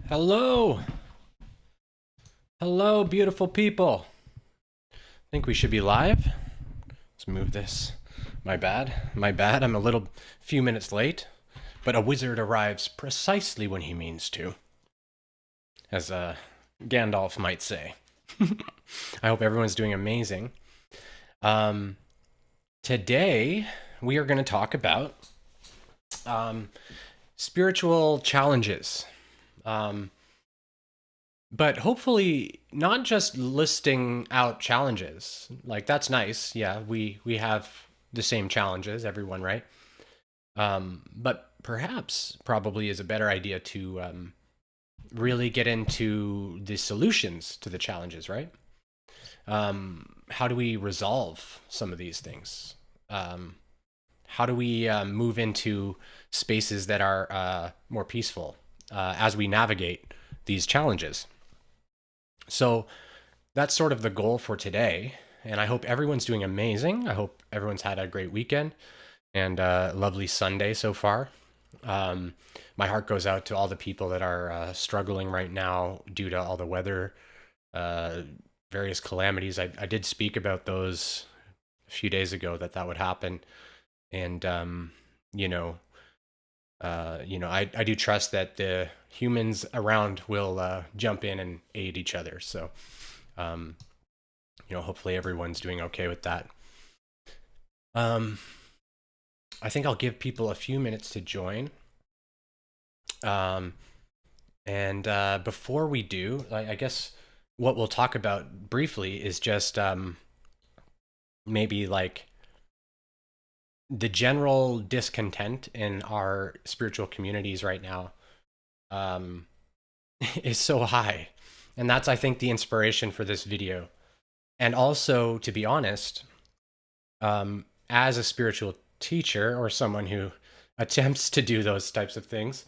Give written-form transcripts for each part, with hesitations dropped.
Hello. Hello, beautiful people. I think we should be live. Let's move this. My bad. My bad. I'm a few minutes late, but a wizard arrives precisely when he means to, as Gandalf might say. I hope everyone's doing amazing. Today, we are going to talk about spiritual challenges. But hopefully not just listing out challenges. Like that's nice. Yeah, we have the same challenges, everyone, right? But perhaps probably is a better idea to really get into the solutions to the challenges, right? How do we resolve some of these things? How do we move into spaces that are more peaceful as we navigate these challenges? So that's sort of the goal for today. And I hope everyone's doing amazing. I hope everyone's had a great weekend and a lovely Sunday so far. My heart goes out to all the people that are struggling right now due to all the weather, various calamities. I did speak about those a few days ago that would happen. And, I do trust that the humans around will jump in and aid each other. So, hopefully everyone's doing okay with that. I think I'll give people a few minutes to join. And before we do, I guess what we'll talk about briefly is just maybe like the general discontent in our spiritual communities right now is so high. And that's, I think, the inspiration for this video. And also, to be honest, as a spiritual teacher or someone who attempts to do those types of things,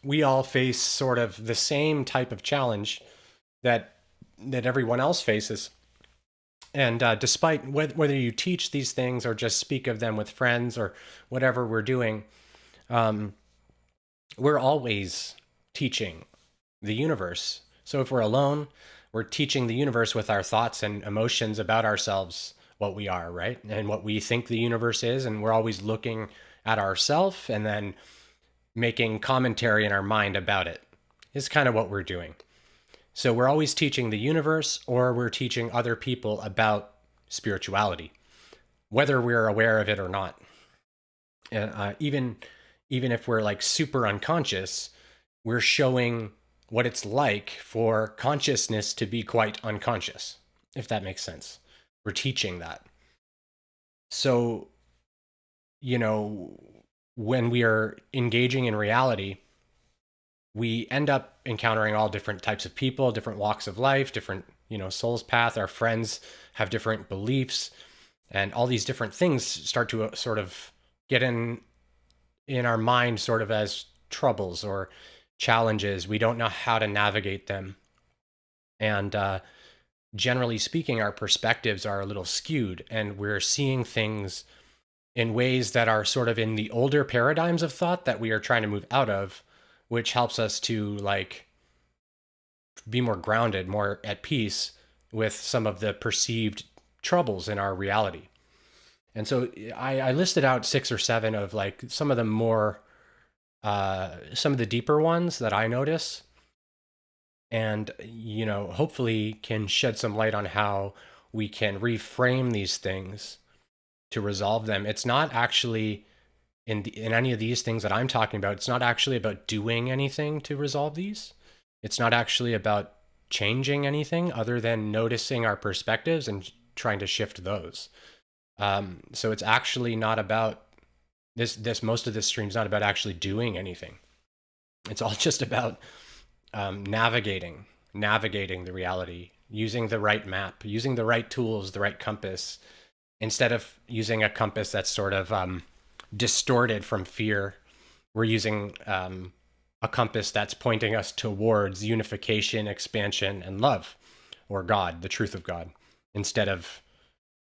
we all face sort of the same type of challenge that everyone else faces. And despite whether you teach these things or just speak of them with friends or whatever we're doing, we're always teaching the universe. So if we're alone, we're teaching the universe with our thoughts and emotions about ourselves, what we are, right? And what we think the universe is. And we're always looking at ourselves and then making commentary in our mind about it, is kind of what we're doing. So we're always teaching the universe or we're teaching other people about spirituality, whether we're aware of it or not. Even if we're like super unconscious, we're showing what it's like for consciousness to be quite unconscious, if that makes sense. We're teaching that. So, when we are engaging in reality, we end up encountering all different types of people, different walks of life, different, soul's path. Our friends have different beliefs, and all these different things start to sort of get in our mind sort of as troubles or challenges. We don't know how to navigate them. And generally speaking, our perspectives are a little skewed, and we're seeing things in ways that are sort of in the older paradigms of thought that we are trying to move out of, which helps us to like be more grounded, more at peace with some of the perceived troubles in our reality. And so I listed out 6 or 7 of like some of the more, some of the deeper ones that I notice, and, hopefully can shed some light on how we can reframe these things to resolve them. It's not actually in any of these things that I'm talking about, it's not actually about doing anything to resolve these. It's not actually about changing anything other than noticing our perspectives and trying to shift those. So it's actually not about this. Most of this stream is not about actually doing anything. It's all just about navigating the reality, using the right map, using the right tools, the right compass, instead of using a compass that's sort of distorted from fear. We're using a compass that's pointing us towards unification, expansion, and love, or God, the truth of God, instead of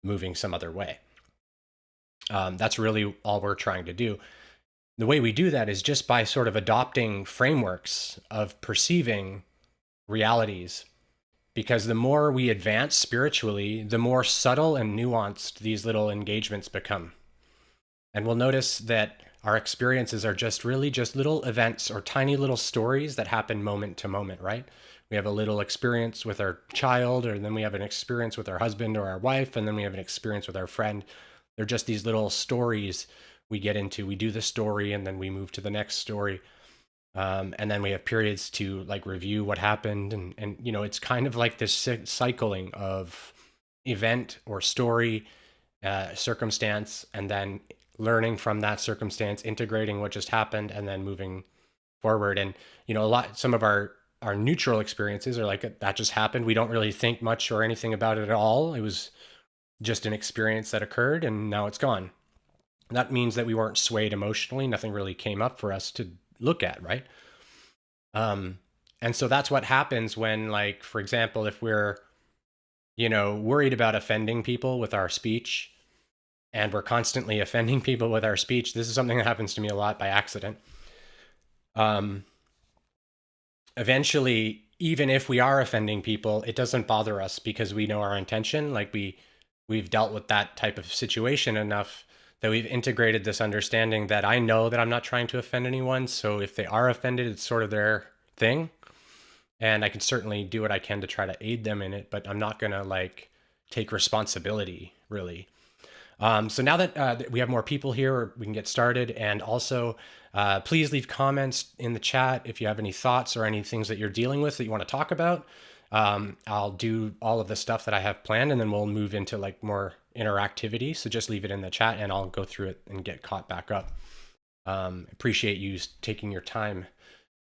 moving some other way. That's really all we're trying to do. The way we do that is just by sort of adopting frameworks of perceiving realities. Because the more we advance spiritually, the more subtle and nuanced these little engagements become. And we'll notice that our experiences are just really just little events or tiny little stories that happen moment to moment, right? We have a little experience with our child, or then we have an experience with our husband or our wife, and then we have an experience with our friend. They're just these little stories we get into. We do the story and then we move to the next story. And then we have periods to like review what happened. And you know, it's kind of like this cycling of event or story, circumstance, and then learning from that circumstance, integrating what just happened, and then moving forward. And, you know, some of our neutral experiences are like, that just happened. We don't really think much or anything about it at all. It was just an experience that occurred and now it's gone. That means that we weren't swayed emotionally. Nothing really came up for us to look at, right? And so that's what happens when, like, for example, if we're, you know, worried about offending people with our speech, and we're constantly offending people with our speech. This is something that happens to me a lot by accident. Eventually, even if we are offending people, it doesn't bother us because we know our intention. Like we've dealt with that type of situation enough that we've integrated this understanding that I know that I'm not trying to offend anyone. So if they are offended, it's sort of their thing. And I can certainly do what I can to try to aid them in it, but I'm not going to like take responsibility really. So now that we have more people here, we can get started. And also, please leave comments in the chat if you have any thoughts or any things that you're dealing with that you want to talk about. I'll do all of the stuff that I have planned, and then we'll move into like more interactivity. So just leave it in the chat and I'll go through it and get caught back up. Appreciate you taking your time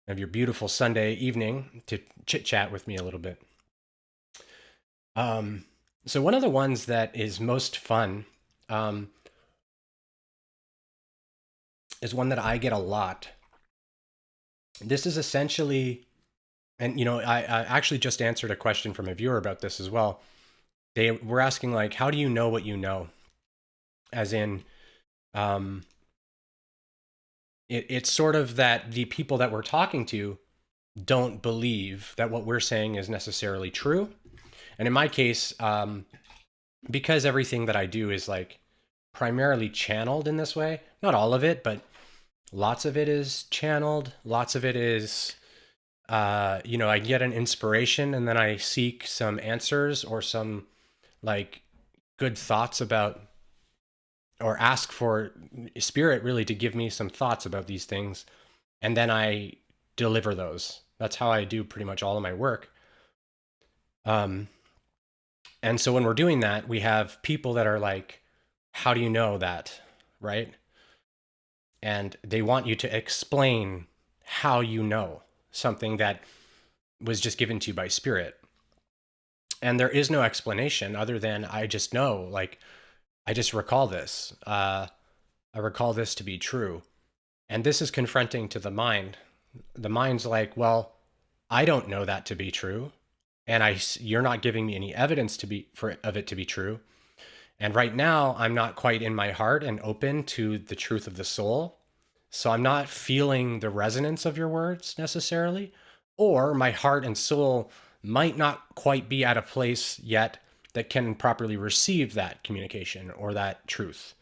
of your beautiful Sunday evening to chit chat with me a little bit. So one of the ones that is most fun is one that I get a lot. This is essentially, and you know, I actually just answered a question from a viewer about this as well. They were asking like, how do you know what you know? As in, it's sort of that the people that we're talking to don't believe that what we're saying is necessarily true. And in my case, because everything that I do is like primarily channeled in this way, not all of it, but lots of it is channeled. Lots of it is, you know, I get an inspiration and then I seek some answers or some like good thoughts about, or ask for spirit really to give me some thoughts about these things. And then I deliver those. That's how I do pretty much all of my work. And so when we're doing that, we have people that are like, how do you know that? Right? And they want you to explain how you know something that was just given to you by spirit. And there is no explanation other than I just know, like, I just recall this. I recall this to be true. And this is confronting to the mind. The mind's like, well, I don't know that to be true. And you're not giving me any evidence of it to be true. And right now, I'm not quite in my heart and open to the truth of the soul. So I'm not feeling the resonance of your words necessarily, or my heart and soul might not quite be at a place yet that can properly receive that communication or that truth.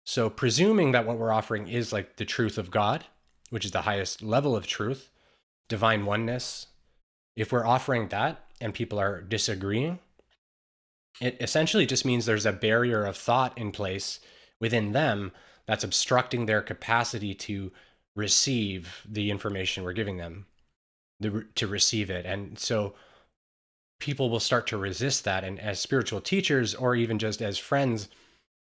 So presuming that what we're offering is like the truth of God, which is the highest level of truth, divine oneness, if we're offering that and people are disagreeing, it essentially just means there's a barrier of thought in place within them that's obstructing their capacity to receive the information we're giving them, to receive it. And so people will start to resist that. And as spiritual teachers, or even just as friends,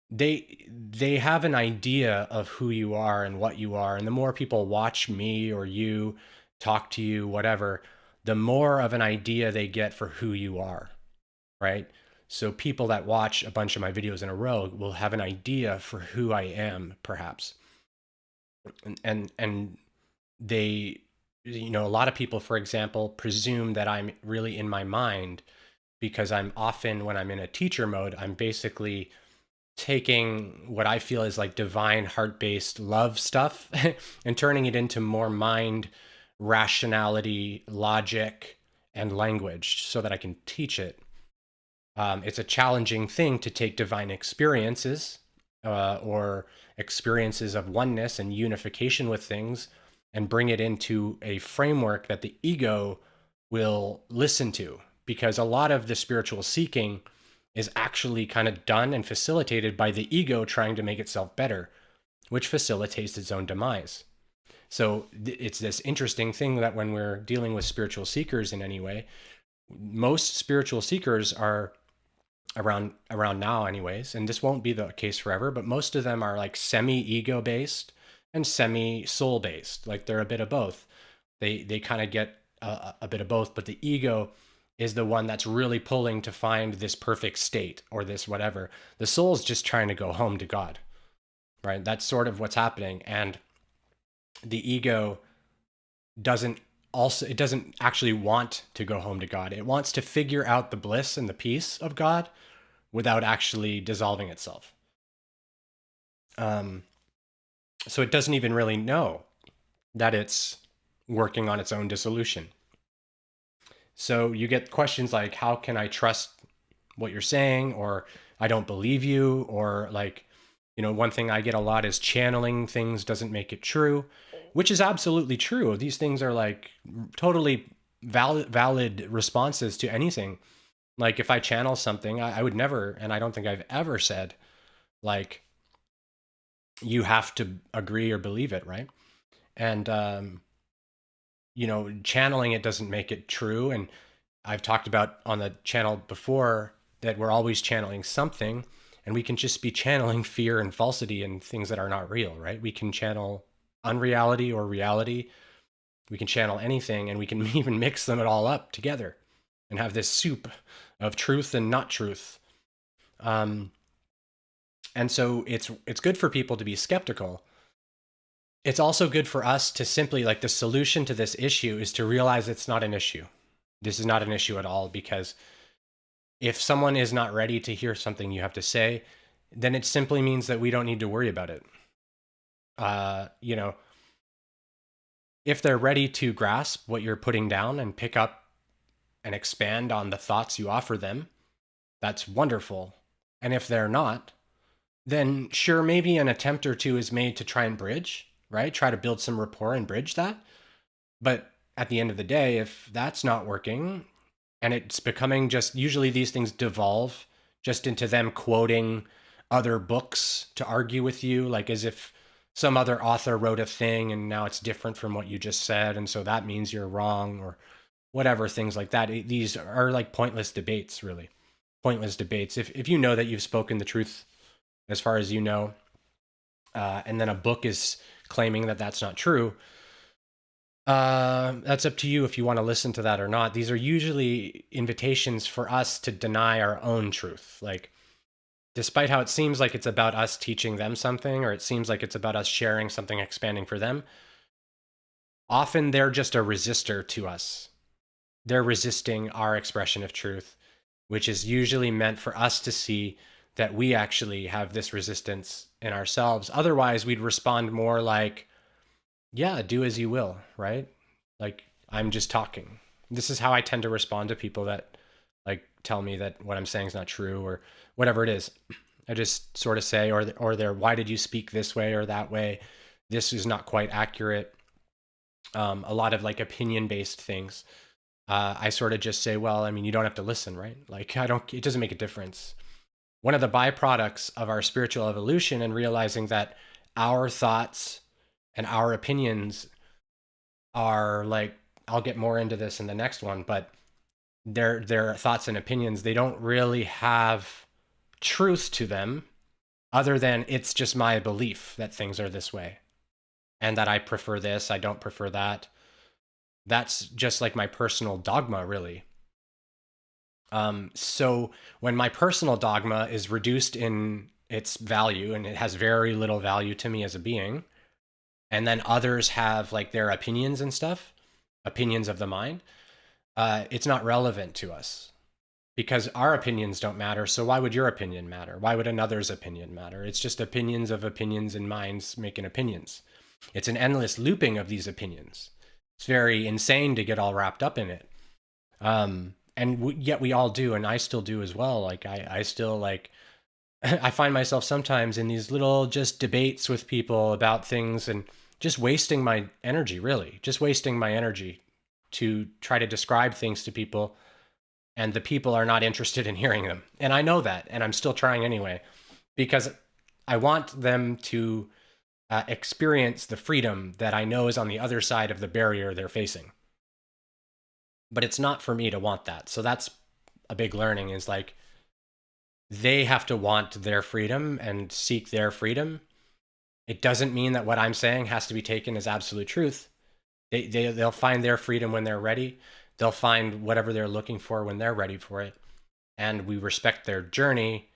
they have an idea of who you are and what you are. And the more people watch me or you, talk to you, whatever, the more of an idea they get for who you are, right? So people that watch a bunch of my videos in a row will have an idea for who I am, perhaps. And they, you know, a lot of people, for example, presume that I'm really in my mind because I'm often, when I'm in a teacher mode, I'm basically taking what I feel is like divine heart-based love stuff and turning it into more mind, rationality, logic, and language so that I can teach it. It's a challenging thing to take divine experiences or experiences of oneness and unification with things and bring it into a framework that the ego will listen to, because a lot of the spiritual seeking is actually kind of done and facilitated by the ego trying to make itself better, which facilitates its own demise. So it's this interesting thing that when we're dealing with spiritual seekers in any way, most spiritual seekers are around now anyways, and this won't be the case forever, but most of them are like semi-ego based and semi-soul based. Like they're a bit of both. They kind of get a bit of both, but the ego is the one that's really pulling to find this perfect state or this whatever. The soul's just trying to go home to God, right? That's sort of what's happening. And the ego doesn't actually want to go home to God. It wants to figure out the bliss and the peace of God without actually dissolving itself. So it doesn't even really know that it's working on its own dissolution. So you get questions like, how can I trust what you're saying? Or I don't believe you. Or like, one thing I get a lot is channeling things doesn't make it true, which is absolutely true. These things are like totally valid responses to anything. Like if I channel something, I would never, and I don't think I've ever said like, you have to agree or believe it, right? And, channeling it doesn't make it true. And I've talked about on the channel before that we're always channeling something, and we can just be channeling fear and falsity and things that are not real, right? We can channel unreality or reality. We can channel anything, and we can even mix them all up together and have this soup of truth and not truth. And so it's good for people to be skeptical. It's also good for us to simply, like, the solution to this issue is to realize it's not an issue. This is not an issue at all, because if someone is not ready to hear something you have to say, then it simply means that we don't need to worry about it. If they're ready to grasp what you're putting down and pick up and expand on the thoughts you offer them, that's wonderful. And if they're not, then sure, maybe an attempt or two is made to try and bridge, right? Try to build some rapport and bridge that. But at the end of the day, if that's not working and it's becoming just, usually these things devolve just into them quoting other books to argue with you, like as if some other author wrote a thing and now it's different from what you just said, and so that means you're wrong, or whatever, things like that. These are like pointless debates, really. Pointless debates. If you know that you've spoken the truth as far as you know, and then a book is claiming that that's not true, that's up to you if you want to listen to that or not. These are usually invitations for us to deny our own truth. Like, despite how it seems like it's about us teaching them something, or it seems like it's about us sharing something expanding for them, often they're just a resistor to us. They're resisting our expression of truth, which is usually meant for us to see that we actually have this resistance in ourselves. Otherwise, we'd respond more like, yeah, do as you will, right? Like, I'm just talking. This is how I tend to respond to people that like tell me that what I'm saying is not true, or whatever it is. I just sort of say, or they're, why did you speak this way or that way? This is not quite accurate. A lot of like opinion-based things. I sort of just say, well, I mean, you don't have to listen, right? Like, it doesn't make a difference. One of the byproducts of our spiritual evolution and realizing that our thoughts and our opinions are like, I'll get more into this in the next one, but their thoughts and opinions, they don't really have truth to them, other than it's just my belief that things are this way and that I prefer this, I don't prefer that. That's just like my personal dogma, really. So when my personal dogma is reduced in its value, and it has very little value to me as a being, and then others have like their opinions and stuff, opinions of the mind, it's not relevant to us. because our opinions don't matter. So why would your opinion matter? Why would another's opinion matter? It's just opinions of opinions and minds making opinions. It's an endless looping of these opinions. It's very insane to get all wrapped up in it. Yet we all do, and I still do as well. Like I still like, I find myself sometimes in these little just debates with people about things and just wasting my energy, really, just wasting my energy to try to describe things to people, and the people are not interested in hearing them. And I know that, and I'm still trying anyway, because I want them to experience the freedom that I know is on the other side of the barrier they're facing. But it's not for me to want that. So that's a big learning, is like, they have to want their freedom and seek their freedom. It doesn't mean that what I'm saying has to be taken as absolute truth. They'll find their freedom when they're ready. They'll find whatever they're looking for when they're ready for it. And we respect their journey.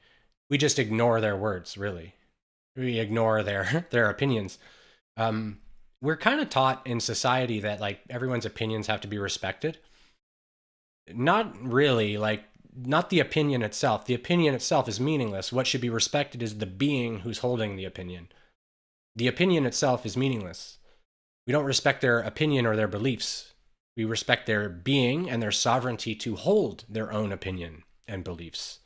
We just ignore their words, really. We ignore their opinions. We're kind of taught in society that like everyone's opinions have to be respected. Not really. Like, not the opinion itself. The opinion itself is meaningless. What should be respected is the being who's holding the opinion. The opinion itself is meaningless. We don't respect their opinion or their beliefs. We respect their being and their sovereignty to hold their own opinion and beliefs.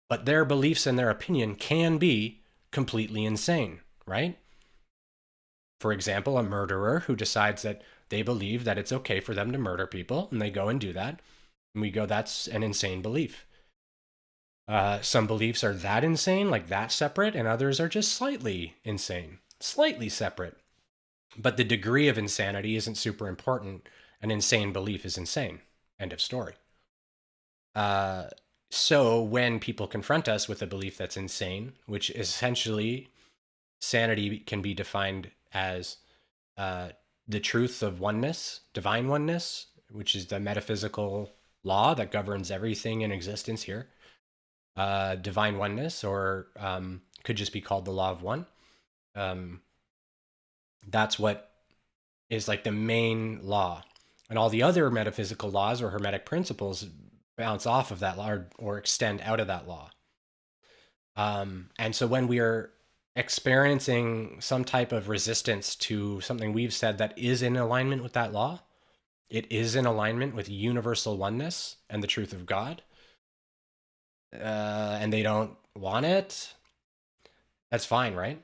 But their beliefs and their opinion can be completely insane, right? For example, a murderer who decides that they believe that it's okay for them to murder people, and they go and do that. And we go, that's an insane belief. Some beliefs are that insane, like that separate, and others are just slightly insane, slightly separate. But the degree of insanity isn't super important. An insane belief is insane. End of story. So when people confront us with a belief that's insane, which essentially sanity can be defined as the truth of oneness, divine oneness, which is the metaphysical law that governs everything in existence here. Divine oneness, or could just be called the law of one. That's what is like the main law. And all the other metaphysical laws or hermetic principles bounce off of that law, or extend out of that law. And so when we are experiencing some type of resistance to something we've said that is in alignment with that law, it is in alignment with universal oneness and the truth of God, and they don't want it, that's fine, right?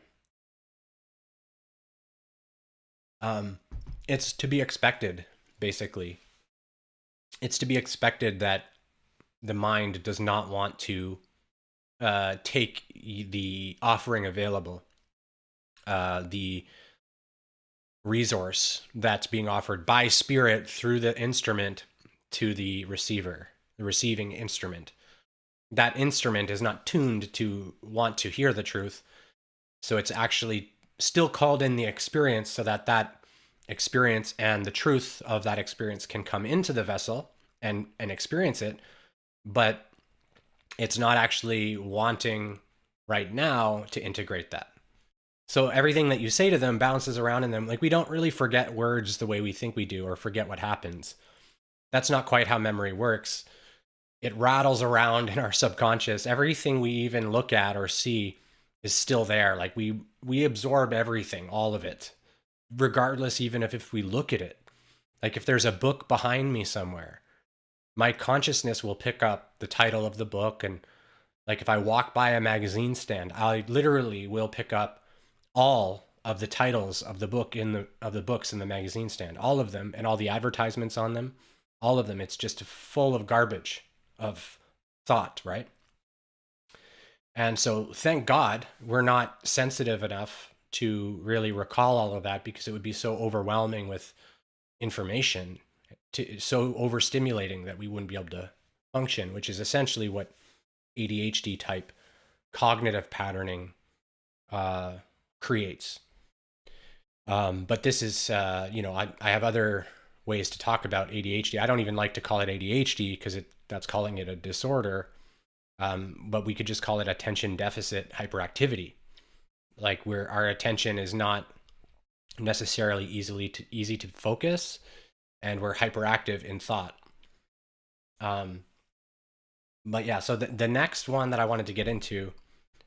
It's to be expected, basically. It's to be expected that the mind does not want to take the offering available, the resource that's being offered by spirit through the instrument to the receiver, the receiving instrument. That instrument is not tuned to want to hear the truth. So it's actually still called in the experience so that that experience and the truth of that experience can come into the vessel and experience it. But it's not actually wanting right now to integrate that. So everything that you say to them bounces around in them. Like, we don't really forget words the way we think we do, or forget what happens. That's not quite how memory works. It rattles around in our subconscious. Everything we even look at or see is still there. Like, we absorb everything, all of it, regardless, even if we look at it. Like, if there's a book behind me somewhere, my consciousness will pick up the title of the book. And like, if I walk by a magazine stand, I literally will pick up all of the titles of the book of the books in the magazine stand, all of them, and all the advertisements on them, all of them. It's just full of garbage of thought, right? And so thank God we're not sensitive enough to really recall all of that, because it would be so overwhelming with information, so overstimulating that we wouldn't be able to function, which is essentially what ADHD type cognitive patterning creates. But this is, I have other ways to talk about ADHD. I don't even like to call it ADHD, because that's calling it a disorder. But we could just call it attention deficit hyperactivity. Like, where our attention is not necessarily easy to focus, and we're hyperactive in thought. But yeah, so the next one that I wanted to get into,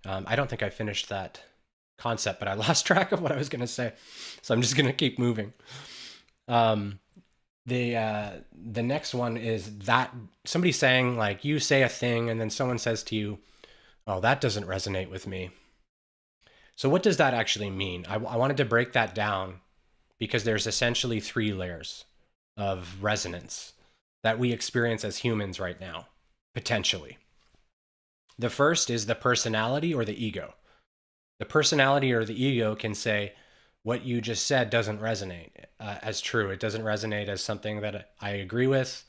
I don't think I finished that concept, but I lost track of what I was going to say. So I'm just going to keep moving. Um, the next one is that somebody saying, like, you say a thing and then someone says to you, oh, that doesn't resonate with me. So what does that actually mean? I wanted to break that down because there's essentially 3 layers of resonance that we experience as humans right now, potentially. The first is the personality or the ego. The personality or the ego can say, what you just said doesn't resonate as true. It doesn't resonate as something that I agree with.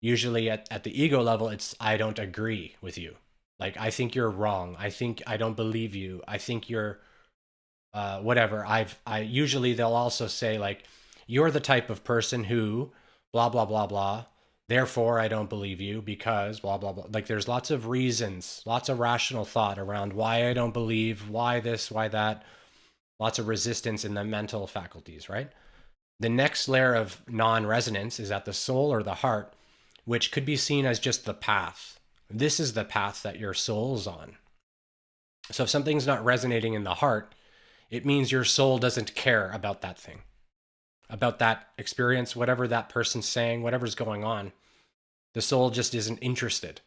Usually at the ego level, it's, I don't agree with you. Like, I think you're wrong. I don't believe you. I think you're whatever. I usually they'll also say, like, you're the type of person who blah, blah, blah, blah. Therefore, I don't believe you because blah, blah, blah. Like, there's lots of reasons, lots of rational thought around why I don't believe, why this, why that. Lots of resistance in the mental faculties, right? The next layer of non-resonance is at the soul or the heart, which could be seen as just the path. This is the path that your soul's on. So if something's not resonating in the heart, it means your soul doesn't care about that thing, about that experience, whatever that person's saying, whatever's going on. The soul just isn't interested.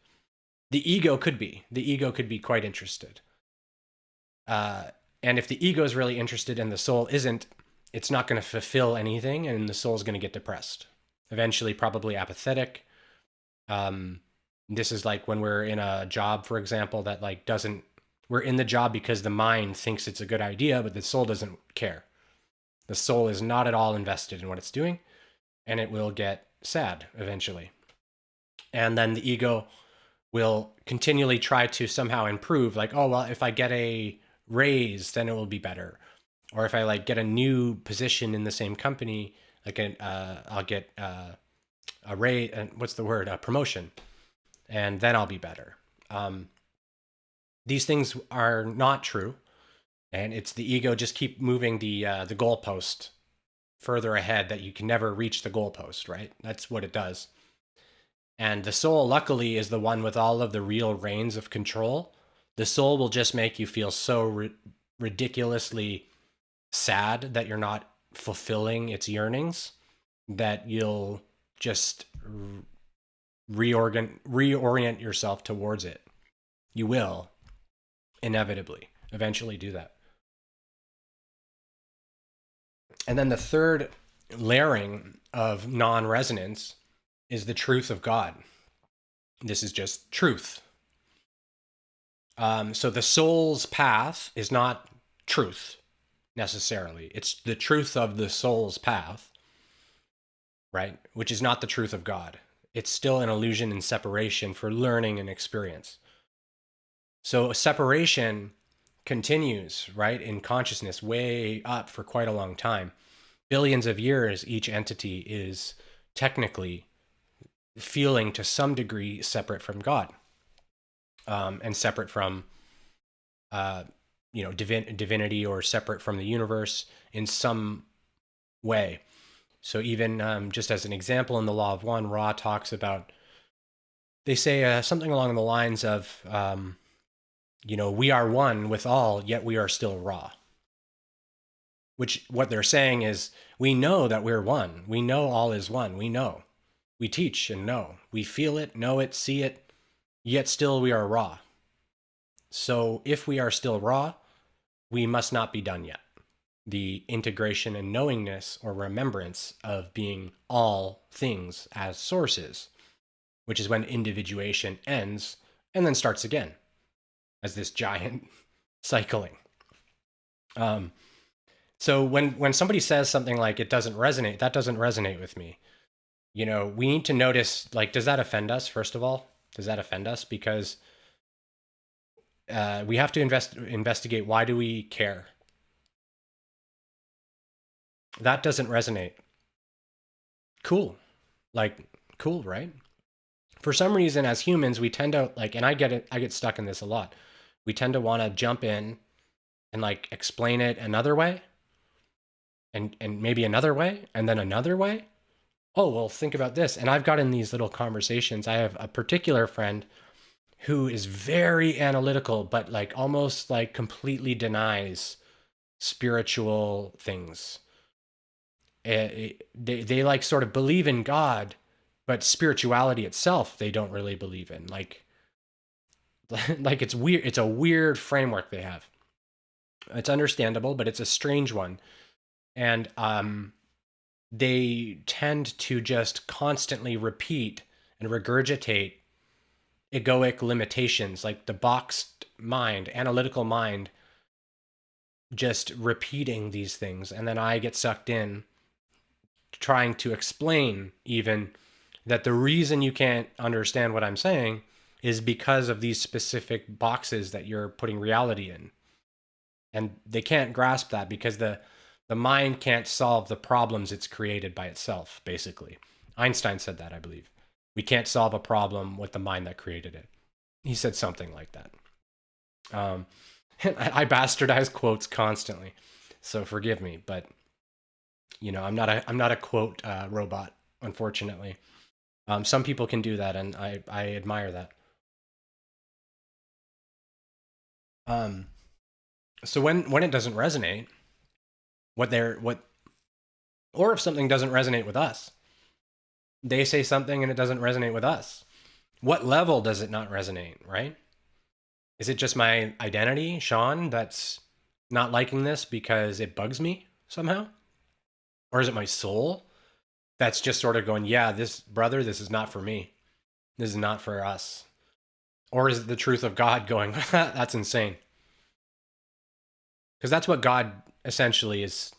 The ego could be. The ego could be quite interested. And if the ego is really interested and the soul isn't, it's not going to fulfill anything, and the soul's going to get depressed. Eventually, probably apathetic. This is like when we're in a job, for example, that like doesn't, we're in the job because the mind thinks it's a good idea, but the soul doesn't care. The soul is not at all invested in what it's doing, and it will get sad eventually. And then the ego will continually try to somehow improve, like, oh, well, if I get a raise, then it will be better. Or if I like get a new position in the same company, like I'll get a raise, what's the word? A promotion, and then I'll be better. These things are not true, and it's the ego just keep moving the goalpost further ahead that you can never reach the goalpost, right? That's what it does. And the soul, luckily, is the one with all of the real reins of control. The soul will just make you feel so ridiculously sad that you're not fulfilling its yearnings that you'll just reorient yourself towards it. You will inevitably eventually do that. And then the third layering of non-resonance is the truth of God. This is just truth. So the soul's path is not truth necessarily. It's the truth of the soul's path, right? Which is not the truth of God. It's still an illusion and separation for learning and experience. So separation continues, right, in consciousness way up for quite a long time. Billions of years, each entity is technically feeling to some degree separate from God. And separate from, divinity, or separate from the universe in some way. So even just as an example, in the Law of One, Ra talks about, they say something along the lines of, we are one with all, yet we are still Ra. Which, what they're saying is, we know that we're one. We know all is one. We know. We teach and know. We feel it, know it, see it, yet still we are Ra. So if we are still Ra, we must not be done yet. The integration and knowingness or remembrance of being all things as sources, which is when individuation ends and then starts again as this giant cycling. So when somebody says something like, it doesn't resonate, that doesn't resonate with me. We need to notice, like, does that offend us, first of all? Does that offend us? Because we have to investigate, why do we care? That doesn't resonate. Cool. Like, cool, right? For some reason, as humans, we tend to, like, and I get stuck in this a lot. We tend to want to jump in and like explain it another way, and maybe another way, and then another way. Oh, well, think about this. And I've gotten these little conversations. I have a particular friend who is very analytical, but like almost like completely denies spiritual things. They like sort of believe in God, but spirituality itself they don't really believe in. Like like it's weird. It's a weird framework they have. It's understandable, but it's a strange one. And they tend to just constantly repeat and regurgitate egoic limitations, like the boxed mind, analytical mind, just repeating these things. And then I get sucked in trying to explain even that the reason you can't understand what I'm saying is because of these specific boxes that you're putting reality in. And they can't grasp that because the mind can't solve the problems it's created by itself, basically. Einstein said that, I believe. We can't solve a problem with the mind that created it. He said something like that. I bastardize quotes constantly, so forgive me, but you know, I'm not a quote robot, unfortunately. Some people can do that, and I admire that. So when it doesn't resonate, or if something doesn't resonate with us, they say something and it doesn't resonate with us. What level does it not resonate, right? Is it just my identity, Sean, that's not liking this because it bugs me somehow? Or is it my soul that's just sort of going, yeah, this brother, this is not for me. This is not for us. Or is it the truth of God going, that's insane? Because that's what God essentially is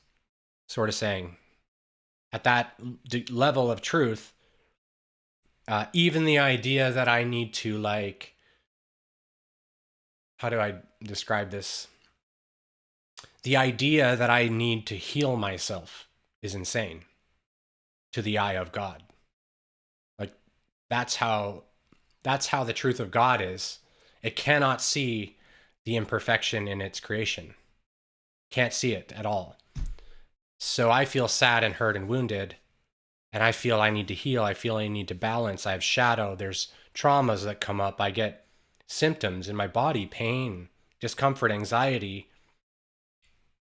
sort of saying. At that level of truth, even the idea that I need to, like, how do I describe this? The idea that I need to heal myself is insane to the eye of God. Like, that's how the truth of God is. It cannot see the imperfection in its creation. Can't see it at all. So I feel sad and hurt and wounded, and I feel I need to heal. I feel I need to balance. I have shadow. There's traumas that come up. I get symptoms in my body, pain, discomfort, anxiety.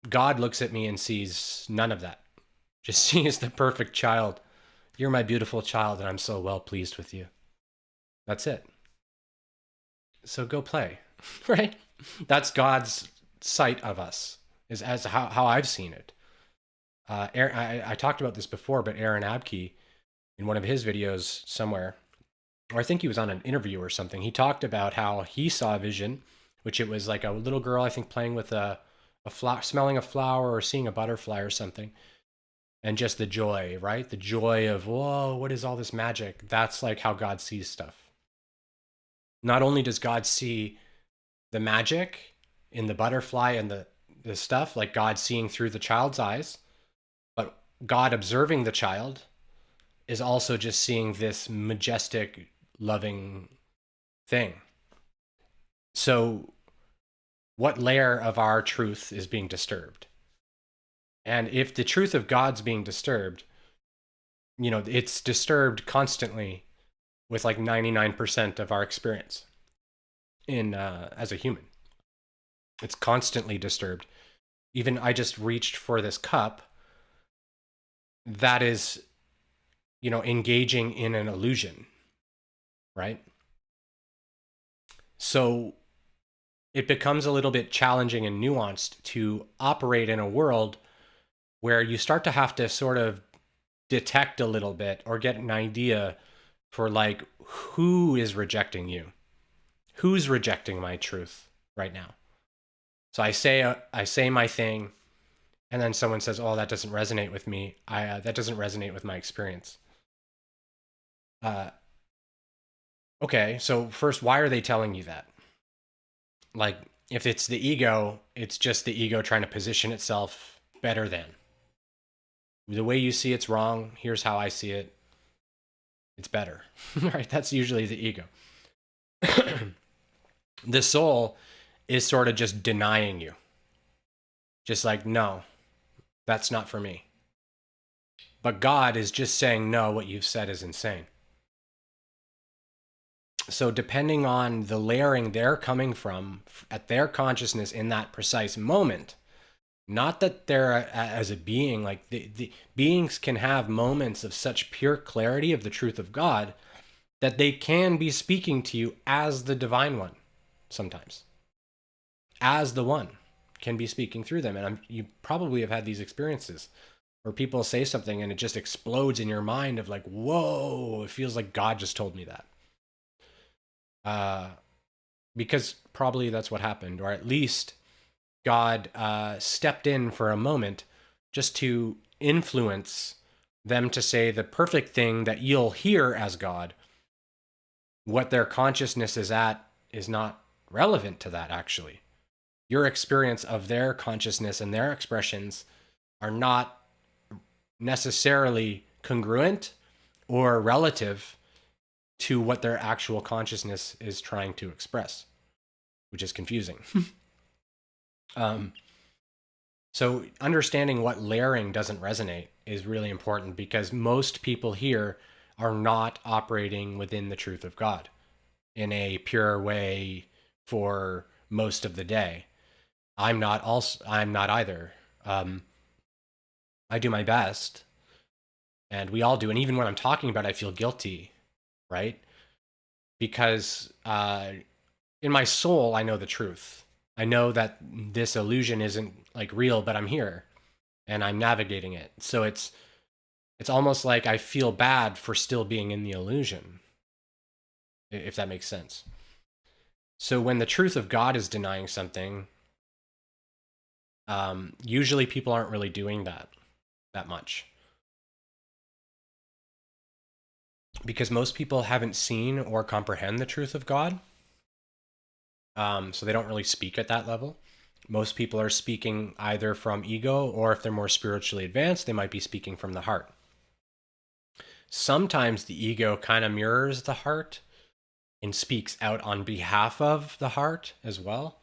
God looks at me and sees none of that. Just sees the perfect child. You're my beautiful child, and I'm so well pleased with you. That's it. So go play, right? That's God's sight of us, is as how I've seen it. I talked about this before, but Aaron Abke, in one of his videos somewhere, or I think he was on an interview or something, he talked about how he saw a vision, which it was like a little girl, I think, playing with a flower, smelling a flower or seeing a butterfly or something. And just the joy, right? The joy of, whoa, what is all this magic? That's like how God sees stuff. Not only does God see the magic in the butterfly and the stuff, like God seeing through the child's eyes, but God observing the child is also just seeing this majestic, loving thing. So what layer of our truth is being disturbed? And if the truth of God's being disturbed, you know, it's disturbed constantly with like 99% of our experience in as a human. It's constantly disturbed. Even I just reached for this cup that is, you know, engaging in an illusion, right? So it becomes a little bit challenging and nuanced to operate in a world where you start to have to sort of detect a little bit or get an idea for like, who is rejecting you? Who's rejecting my truth right now? So I say my thing, and then someone says, "Oh, that doesn't resonate with me. That doesn't resonate with my experience." Okay, so first, why are they telling you that? Like, if it's the ego, it's just the ego trying to position itself better than. The way you see it's wrong. Here's how I see it. It's better, right? That's usually the ego. The soul is sort of just denying you. Just like, no, that's not for me. But God is just saying, no, what you've said is insane. So depending on the layering they're coming from at their consciousness in that precise moment, not that they're as a being, like the beings can have moments of such pure clarity of the truth of God that they can be speaking to you as the divine one sometimes, as the one can be speaking through them. And you probably have had these experiences where people say something and it just explodes in your mind of like, whoa, it feels like God just told me that. Because probably that's what happened, or at least God stepped in for a moment just to influence them to say the perfect thing that you'll hear as God. What their consciousness is at is not relevant to that, actually. Your experience of their consciousness and their expressions are not necessarily congruent or relative to what their actual consciousness is trying to express, which is confusing. So understanding what layering doesn't resonate is really important, because most people here are not operating within the truth of God in a pure way for most of the day. I'm not either. I do my best, and we all do. And even when I'm talking about it, I feel guilty, right? Because in my soul, I know the truth. I know that this illusion isn't like real, but I'm here and I'm navigating it. So it's almost like I feel bad for still being in the illusion, if that makes sense. So when the truth of God is denying something, usually people aren't really doing that much, because most people haven't seen or comprehend the truth of God. So they don't really speak at that level. Most people are speaking either from ego, or if they're more spiritually advanced, they might be speaking from the heart. Sometimes the ego kind of mirrors the heart and speaks out on behalf of the heart as well.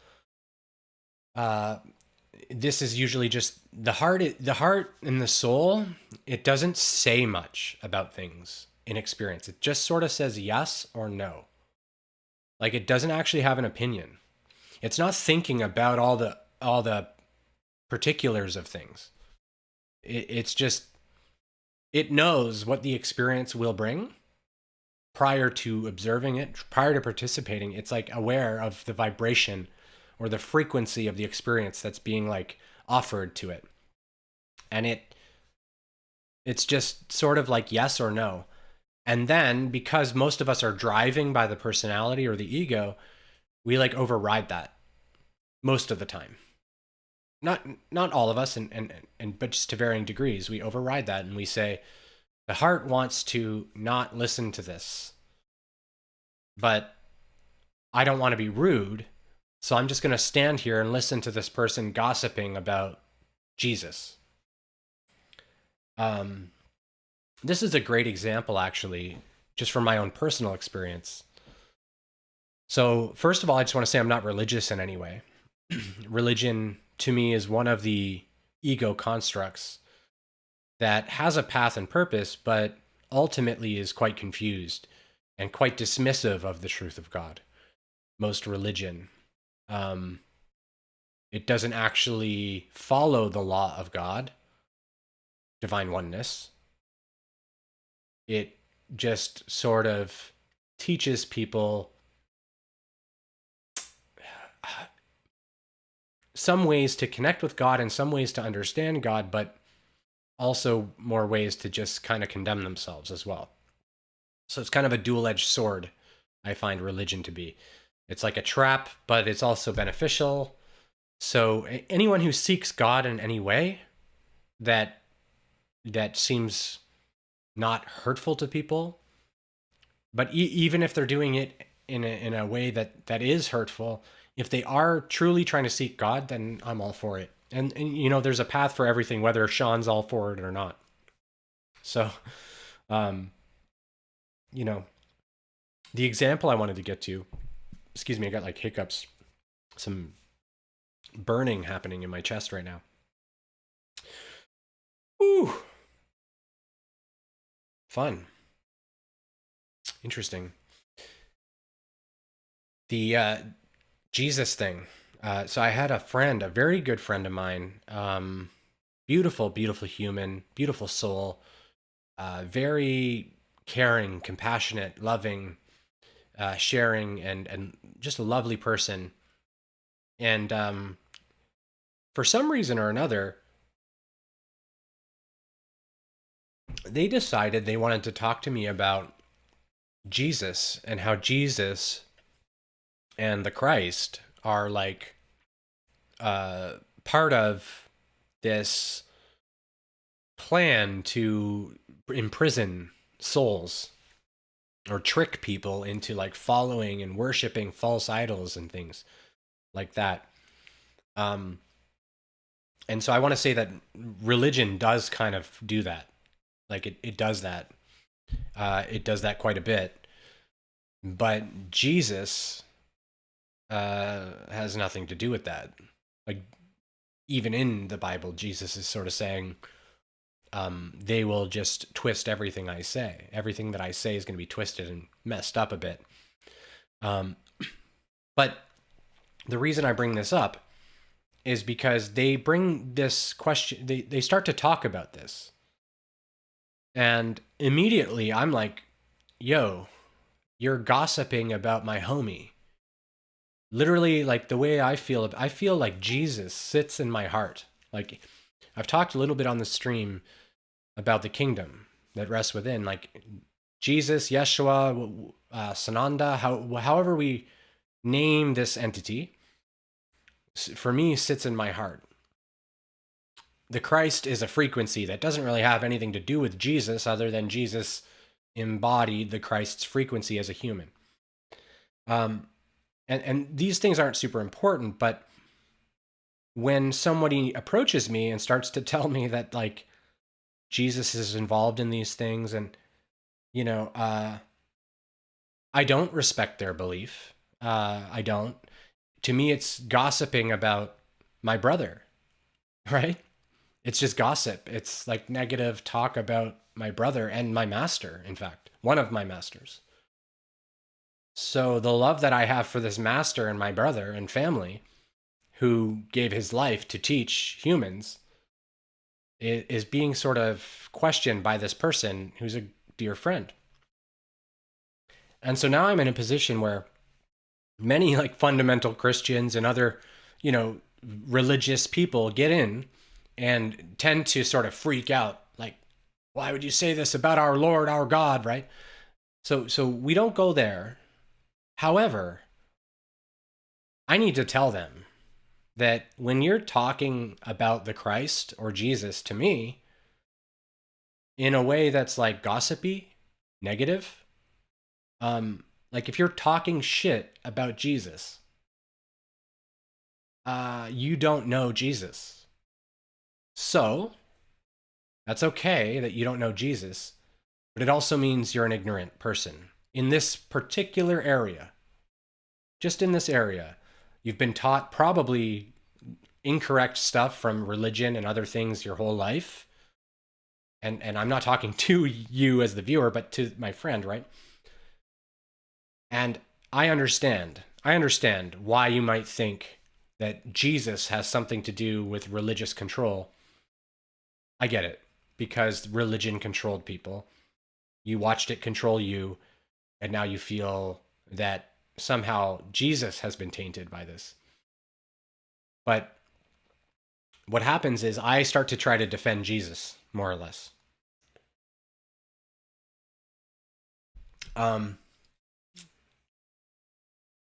This is usually just the heart. The heart and the soul, it doesn't say much about things in experience. It just sort of says yes or no. Like, it doesn't actually have an opinion. It's not thinking about all the particulars of things. It's just, it knows what the experience will bring prior to observing it, prior to participating. It's like aware of the vibration or the frequency of the experience that's being like offered to it. And it's just sort of like yes or no. And then, because most of us are driving by the personality or the ego, we like override that most of the time. Not all of us, and but just to varying degrees, we override that and we say, the heart wants to not listen to this, but I don't want to be rude, so I'm just going to stand here and listen to this person gossiping about Jesus. This is a great example, actually, just from my own personal experience. So first of all, I just want to say I'm not religious in any way. Religion, to me, is one of the ego constructs that has a path and purpose, but ultimately is quite confused and quite dismissive of the truth of God. Most religion. It doesn't actually follow the law of God, divine oneness. It just sort of teaches people some ways to connect with God and some ways to understand God, but also more ways to just kind of condemn themselves as well. So it's kind of a dual-edged sword, I find religion to be. It's like a trap, but it's also beneficial. So anyone who seeks God in any way that seems not hurtful to people, but even if they're doing it in a way that is hurtful, if they are truly trying to seek God, then I'm all for it. And you know, there's a path for everything, whether Sean's all for it or not. So, you know, the example I wanted to get to, excuse me, I got like hiccups, some burning happening in my chest right now. Ooh. Fun. Interesting. The Jesus thing. So I had a friend, a very good friend of mine, beautiful, beautiful human, beautiful soul, very caring, compassionate, loving, sharing, and just a lovely person. And for some reason or another, they decided they wanted to talk to me about Jesus and how Jesus and the Christ are like part of this plan to imprison souls or trick people into like following and worshiping false idols and things like that. And so I want to say that religion does kind of do that. Like it does that. It does that quite a bit. But Jesus has nothing to do with that. Like even in the Bible, Jesus is sort of saying, they will just twist everything I say. Everything that I say is going to be twisted and messed up a bit. But the reason I bring this up is because they bring this question, they start to talk about this. And immediately I'm like, yo, you're gossiping about my homie. Literally, like the way I feel like Jesus sits in my heart. Like I've talked a little bit on the stream about the kingdom that rests within, like Jesus, Yeshua, Sananda, however we name this entity, for me sits in my heart. The Christ is a frequency that doesn't really have anything to do with Jesus other than Jesus embodied the Christ's frequency as a human. And these things aren't super important, but when somebody approaches me and starts to tell me that like Jesus is involved in these things, and you know, I don't respect their belief. I don't. To me, it's gossiping about my brother, right? It's just gossip. It's like negative talk about my brother and my master, in fact, one of my masters. So the love that I have for this master and my brother and family who gave his life to teach humans is being sort of questioned by this person who's a dear friend. And so now I'm in a position where many like fundamental Christians and other, religious people get in and tend to sort of freak out. Like, why would you say this about our Lord, our God, right? So we don't go there. However, I need to tell them that when you're talking about the Christ or Jesus to me in a way that's like gossipy, negative, like if you're talking shit about Jesus, you don't know Jesus. So that's okay that you don't know Jesus, but it also means you're an ignorant person in this particular area. Just in this area, you've been taught probably incorrect stuff from religion and other things your whole life. And I'm not talking to you as the viewer, but to my friend, right? And I understand why you might think that Jesus has something to do with religious control. I get it, because religion controlled people. You watched it control you, and now you feel that somehow Jesus has been tainted by this. But what happens is I start to try to defend Jesus, more or less.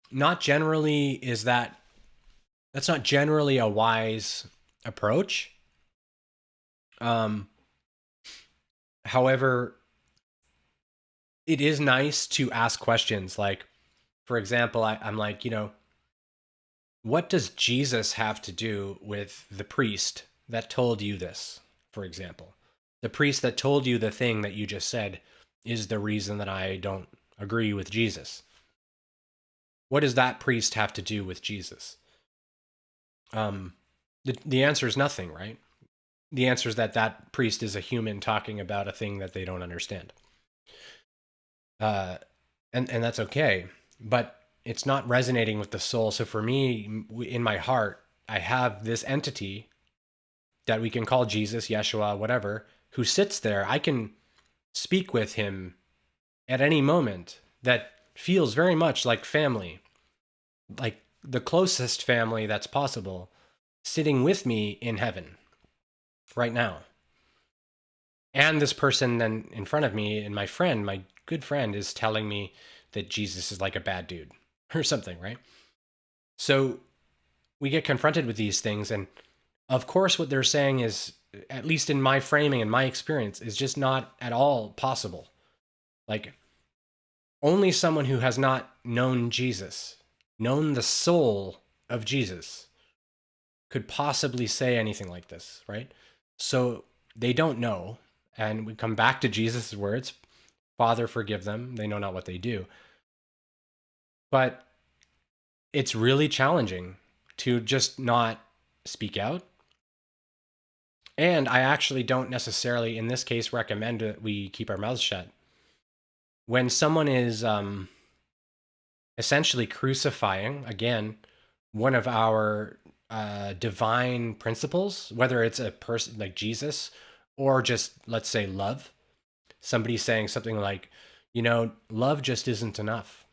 Not generally is that's not generally a wise approach. However, it is nice to ask questions. Like, for example, I'm like, what does Jesus have to do with the priest that told you this, for example? The priest that told you the thing that you just said is the reason that I don't agree with Jesus. What does that priest have to do with Jesus? The answer is nothing, right? The answer is that priest is a human talking about a thing that they don't understand. And that's okay. But it's not resonating with the soul. So for me, in my heart, I have this entity that we can call Jesus, Yeshua, whatever, who sits there. I can speak with him at any moment that feels very much like family, like the closest family that's possible, sitting with me in heaven right now. And this person then in front of me, and my friend, my good friend, is telling me that Jesus is like a bad dude or something, right? So we get confronted with these things, and of course what they're saying is, at least in my framing and my experience, is just not at all possible. Like, only someone who has not known Jesus, known the soul of Jesus, could possibly say anything like this, right? So they don't know. And we come back to Jesus' words, Father, forgive them. They know not what they do. But it's really challenging to just not speak out. And I actually don't necessarily, in this case, recommend that we keep our mouths shut. When someone is essentially crucifying, again, one of our divine principles, whether it's a person like Jesus or just, let's say, love, somebody saying something like, love just isn't enough.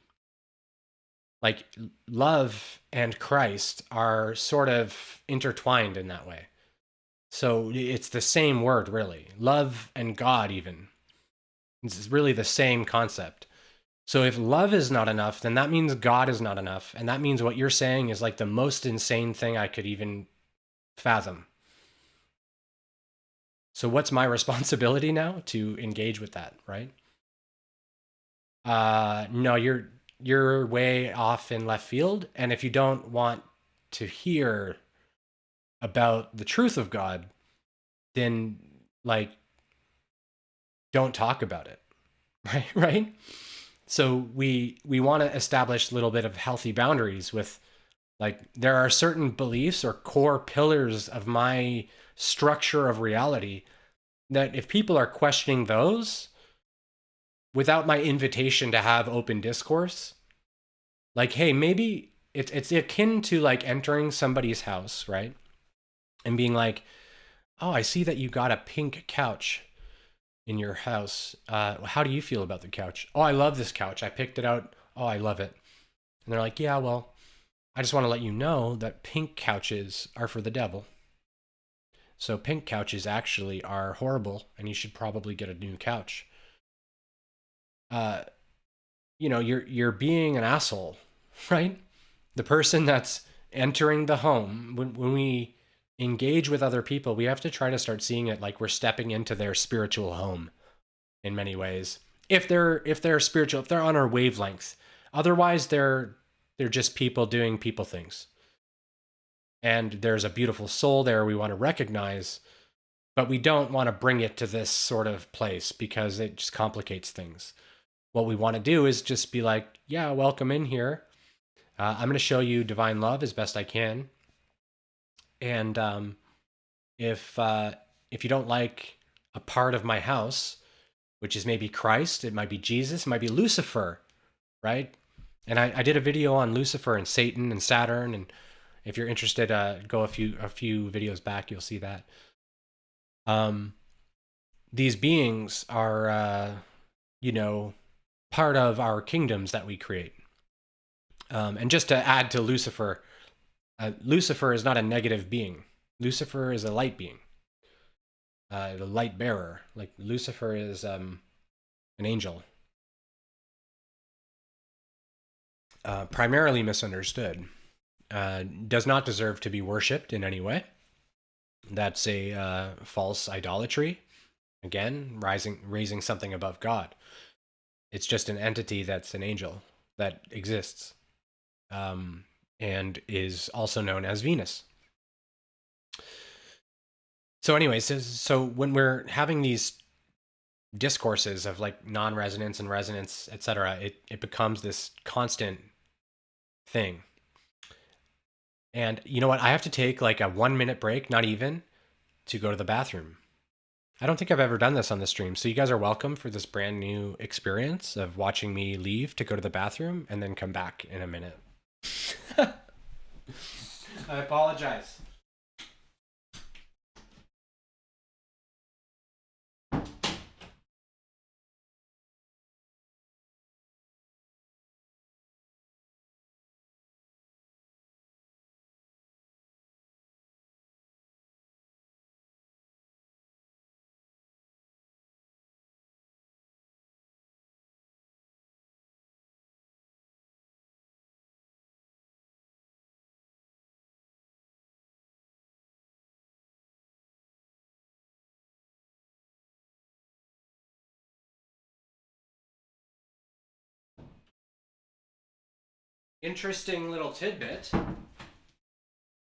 Like, love and Christ are sort of intertwined in that way. So it's the same word, really. Love and God, even. It's really the same concept. So if love is not enough, then that means God is not enough. And that means what you're saying is like the most insane thing I could even fathom. So what's my responsibility now? To engage with that, right? No, you're way off in left field. And if you don't want to hear about the truth of God, then like don't talk about it. Right? So we want to establish a little bit of healthy boundaries with, like, there are certain beliefs or core pillars of my structure of reality that if people are questioning those without my invitation to have open discourse, like, hey, maybe it's akin to like entering somebody's house, right? And being like, oh, I see that you got a pink couch in your house. How do you feel about the couch? Oh, I love this couch. I picked it out. Oh, I love it. And they're like, yeah, well, I just want to let you know that pink couches are for the devil. So pink couches actually are horrible, and you should probably get a new couch. You're being an asshole, right? The person that's entering the home, when we engage with other people, we have to try to start seeing it like we're stepping into their spiritual home in many ways. If they're spiritual, if they're on our wavelength. Otherwise, they're just people doing people things. And there's a beautiful soul there we want to recognize, but we don't want to bring it to this sort of place because it just complicates things. What we want to do is just be like, yeah, welcome in here. I'm going to show you divine love as best I can. And if you don't like a part of my house, which is maybe Christ, it might be Jesus, it might be Lucifer, right? And I did a video on Lucifer and Satan and Saturn, and if you're interested, go a few videos back, you'll see that. These beings are, part of our kingdoms that we create. And just to add to Lucifer, Lucifer is not a negative being. Lucifer is a light being, the light bearer. Like, Lucifer is an angel. Primarily misunderstood. Does not deserve to be worshipped in any way. That's a false idolatry. Again, raising something above God. It's just an entity that's an angel that exists, and is also known as Venus. So anyways, so when we're having these discourses of like non-resonance and resonance, etc., it becomes this constant thing. And you know what? I have to take like a 1-minute break, not even, to go to the bathroom. I don't think I've ever done this on the stream. So you guys are welcome for this brand new experience of watching me leave to go to the bathroom and then come back in a minute. I apologize. Interesting little tidbit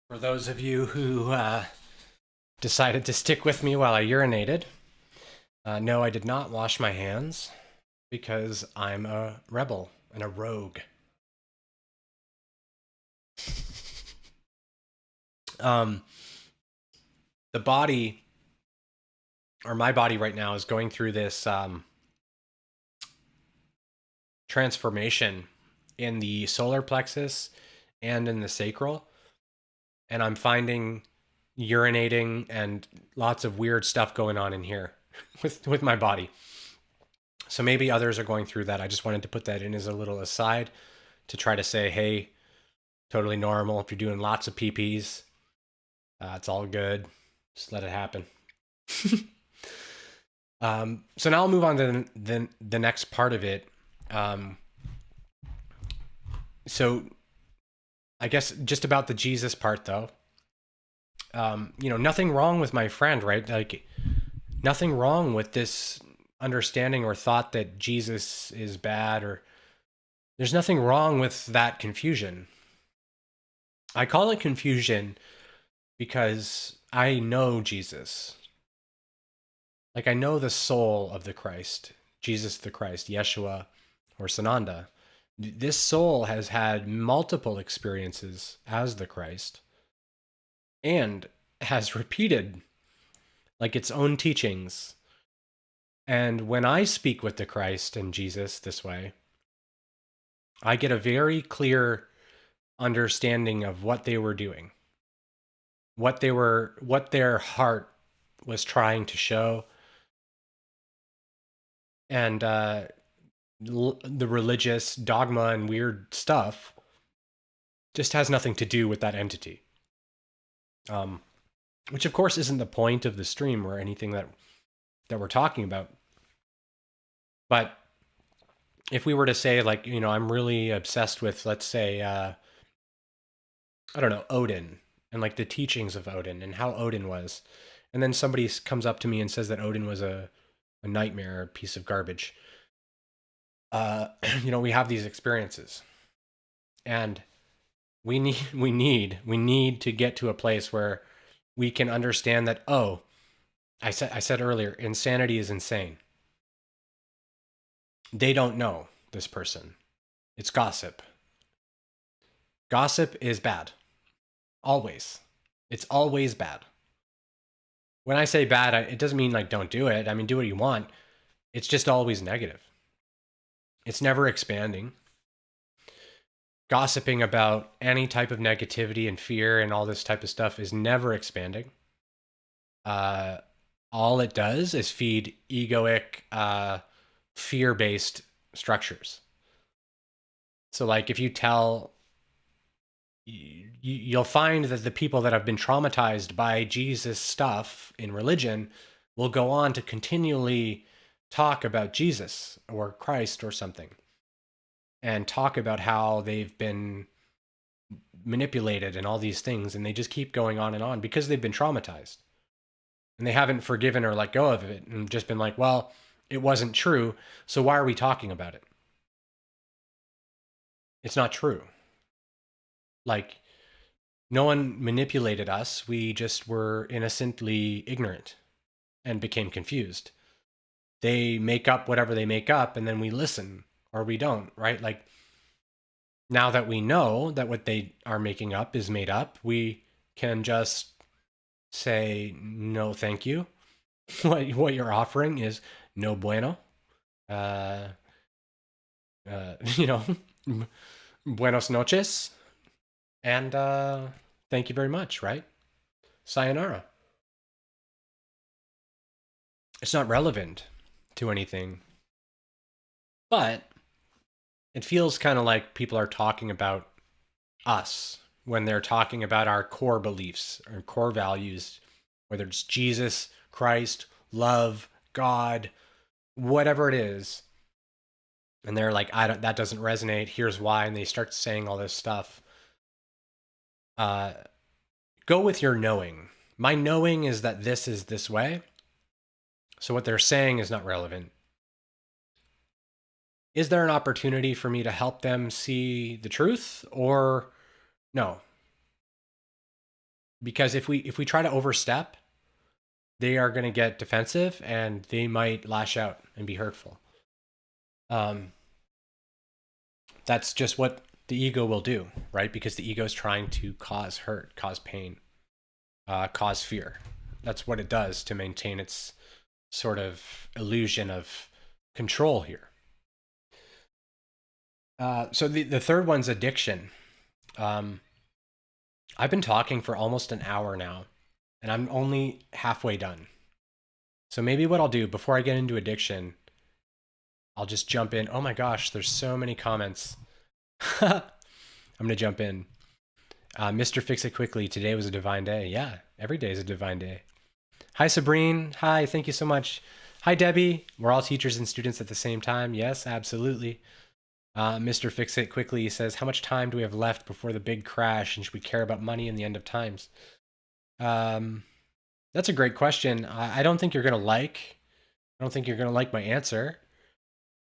for those of you who decided to stick with me while I urinated. No, I did not wash my hands because I'm a rebel and a rogue. The body, or my body right now, is going through this transformation in the solar plexus and in the sacral. And I'm finding urinating and lots of weird stuff going on in here with my body. So maybe others are going through that. I just wanted to put that in as a little aside to try to say, hey, totally normal. If you're doing lots of PPs, it's all good. Just let it happen. So now I'll move on to the next part of it. So I guess just about the Jesus part, though. Nothing wrong with my friend, right? Like, nothing wrong with this understanding or thought that Jesus is bad, or there's nothing wrong with that confusion. I call it confusion because I know Jesus. Like, I know the soul of the Christ, Jesus the Christ, Yeshua, or Sananda. This soul has had multiple experiences as the Christ and has repeated like its own teachings. And when I speak with the Christ and Jesus this way, I get a very clear understanding of what they were doing, what their heart was trying to show, and the religious dogma and weird stuff just has nothing to do with that entity. Which of course isn't the point of the stream or anything that we're talking about. But if we were to say, like, I'm really obsessed with, let's say, I don't know, Odin and like the teachings of Odin and how Odin was. And then somebody comes up to me and says that Odin was a nightmare, a piece of garbage. We have these experiences, and we need to get to a place where we can understand that, oh, I said earlier, insanity is insane. They don't know this person. It's gossip. Gossip is bad. Always. It's always bad. When I say bad, it doesn't mean like don't do it. I mean, do what you want. It's just always negative. It's never expanding. Gossiping about any type of negativity and fear and all this type of stuff is never expanding. All it does is feed egoic, fear-based structures. So like if you tell, you'll find that the people that have been traumatized by Jesus stuff in religion will go on to continually talk about Jesus or Christ or something, and talk about how they've been manipulated and all these things, and they just keep going on because they've been traumatized. And they haven't forgiven or let go of it and just been like, well, it wasn't true, so why are we talking about it? It's not true. Like, no one manipulated us. We just were innocently ignorant and became confused. They make up whatever they make up, and then we listen or we don't, right? Like, now that we know that what they are making up is made up, we can just say, no, thank you. what you're offering is no bueno. Uh, you know, buenos noches, and thank you very much, right? Sayonara. It's not relevant to anything, but it feels kind of like people are talking about us when they're talking about our core beliefs or core values, whether it's Jesus, Christ, love, God, whatever it is. And they're like, that doesn't resonate. Here's why. And they start saying all this stuff. Go with your knowing. My knowing is that this is this way. So what they're saying is not relevant. Is there an opportunity for me to help them see the truth, or no? Because if we try to overstep, they are going to get defensive and they might lash out and be hurtful. That's just what the ego will do, right? Because the ego is trying to cause hurt, cause pain, cause fear. That's what it does to maintain its sort of illusion of control here. So the third one's addiction. I've been talking for almost an hour now, and I'm only halfway done. So maybe what I'll do before I get into addiction, I'll just jump in. Oh my gosh, there's so many comments. I'm going to jump in. Mr. Fix It Quickly, today was a divine day. Yeah, every day is a divine day. Hi, Sabrine. Hi, thank you so much. Hi, Debbie. We're all teachers and students at the same time. Yes, absolutely. Mr. Fix It Quickly says, how much time do we have left before the big crash, and should we care about money in the end of times? That's a great question. I don't think you're going to like my answer.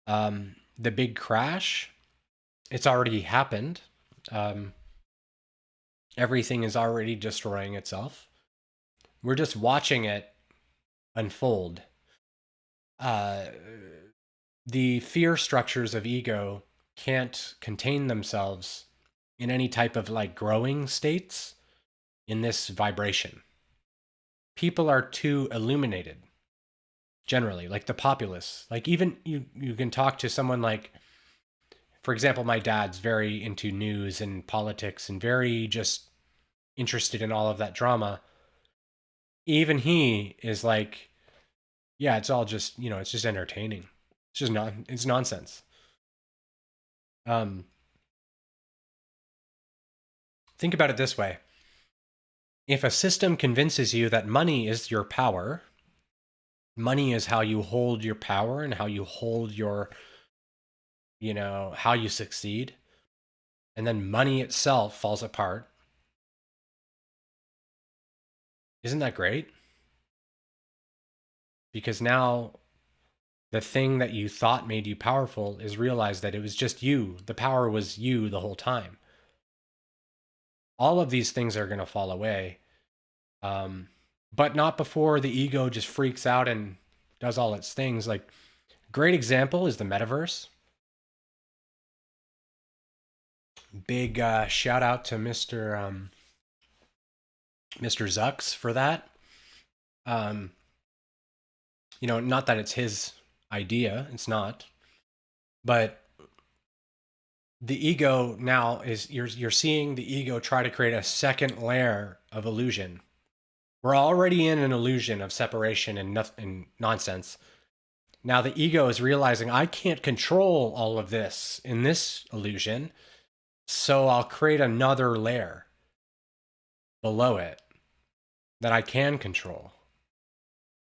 The big crash, it's already happened. Everything is already destroying itself. We're just watching it unfold. The fear structures of ego can't contain themselves in any type of like growing states in this vibration. People are too illuminated, generally, like the populace. Like even you can talk to someone like, for example, my dad's very into news and politics and very just interested in all of that drama. Even he is like, yeah, it's all just, it's just entertaining. It's just it's nonsense. Think about it this way. If a system convinces you that money is your power, money is how you hold your power and how you hold your, how you succeed, and then money itself falls apart, isn't that great? Because now the thing that you thought made you powerful is realized that it was just you. The power was you the whole time. All of these things are going to fall away. But not before the ego just freaks out and does all its things. Like, great example is the metaverse. Big shout out to Mr. Zucks for that. Not that it's his idea, it's not. But the ego now is, you're seeing the ego try to create a second layer of illusion. We're already in an illusion of separation and nonsense. Now the ego is realizing, I can't control all of this in this illusion, so I'll create another layer below it that I can control.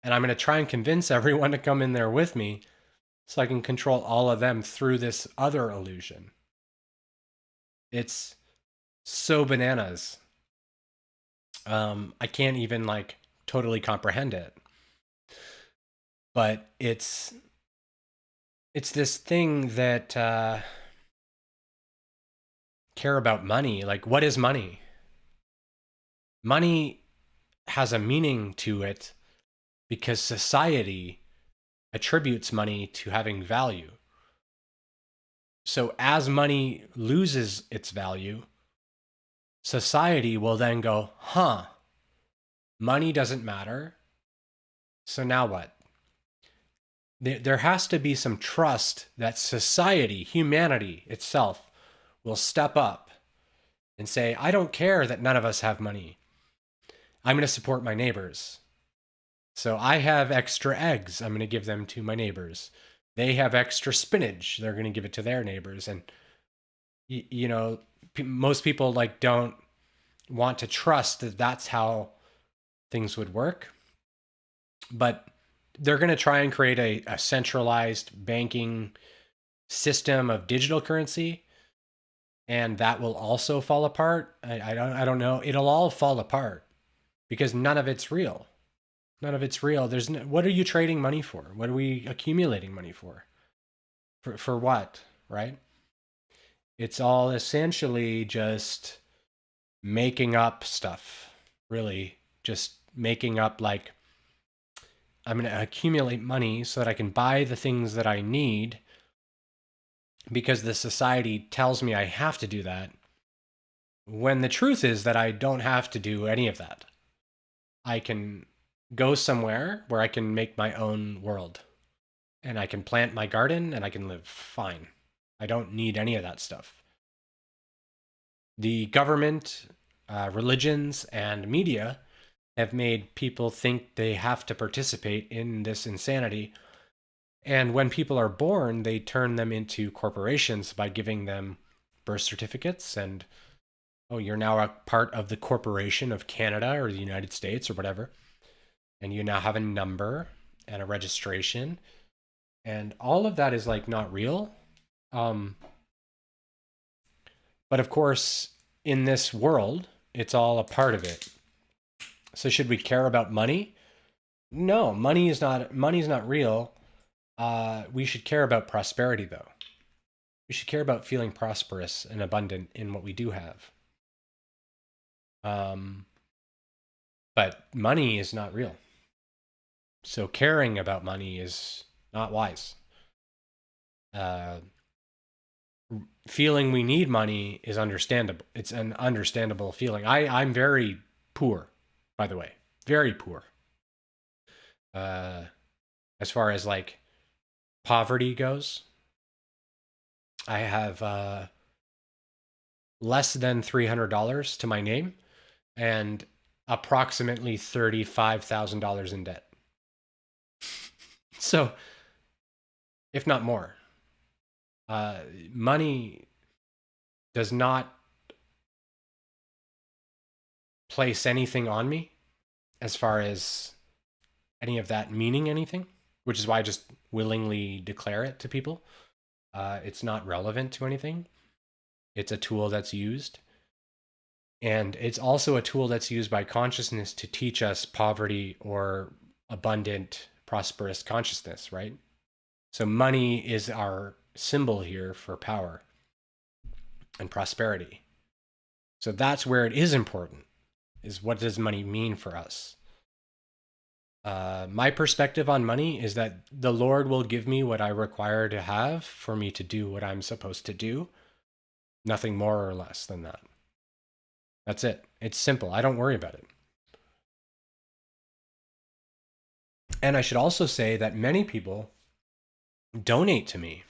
And I'm going to try and convince everyone to come in there with me so I can control all of them through this other illusion. It's so bananas. I can't even like totally comprehend it. But it's this thing that care about money. Like, what is money? Money has a meaning to it because society attributes money to having value. So as money loses its value, society will then go, money doesn't matter. So now what? There has to be some trust that society, humanity itself, will step up and say, I don't care that none of us have money. I'm going to support my neighbors. So I have extra eggs. I'm going to give them to my neighbors. They have extra spinach. They're going to give it to their neighbors. And, you know, most people like don't want to trust that that's how things would work. But they're going to try and create a centralized banking system of digital currency, and that will also fall apart. I don't know. It'll all fall apart because none of it's real. None of it's real. What are you trading money for? What are we accumulating money for? For what, right? It's all essentially just making up stuff, really. Just making up, like, I'm going to accumulate money so that I can buy the things that I need because the society tells me I have to do that, when the truth is that I don't have to do any of that. I can go somewhere where I can make my own world, and I can plant my garden, and I can live fine. I don't need any of that stuff. The government, religions, and media have made people think they have to participate in this insanity. And when people are born, they turn them into corporations by giving them birth certificates and, oh, you're now a part of the corporation of Canada or the United States or whatever. And you now have a number and a registration. And all of that is like not real. But of course, in this world, it's all a part of it. So should we care about money? No, money's not real. We should care about prosperity, though. We should care about feeling prosperous and abundant in what we do have. But money is not real. So caring about money is not wise. Feeling we need money is understandable. It's an understandable feeling. I'm very poor, by the way. Very poor. As far as like poverty goes, I have less than $300 to my name and approximately $35,000 in debt. So, if not more, money does not place anything on me as far as any of that meaning anything, which is why I just willingly declare it to people. It's not relevant to anything. It's a tool that's used. And it's also a tool that's used by consciousness to teach us poverty or abundant, prosperous consciousness, right? So money is our symbol here for power and prosperity. So that's where it is important, is what does money mean for us? My perspective on money is that the Lord will give me what I require to have for me to do what I'm supposed to do. Nothing more or less than that. That's it. It's simple. I don't worry about it. And I should also say that many people donate to me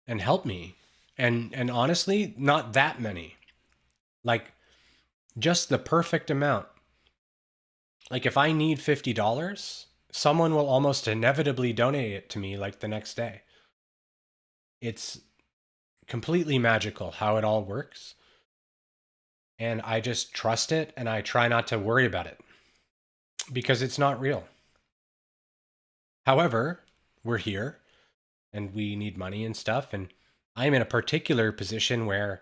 and help me. And honestly, not that many. Like, just the perfect amount. Like, if I need $50, someone will almost inevitably donate it to me like the next day. It's completely magical how it all works. And I just trust it, and I try not to worry about it because it's not real. However, we're here and we need money and stuff. And I'm in a particular position where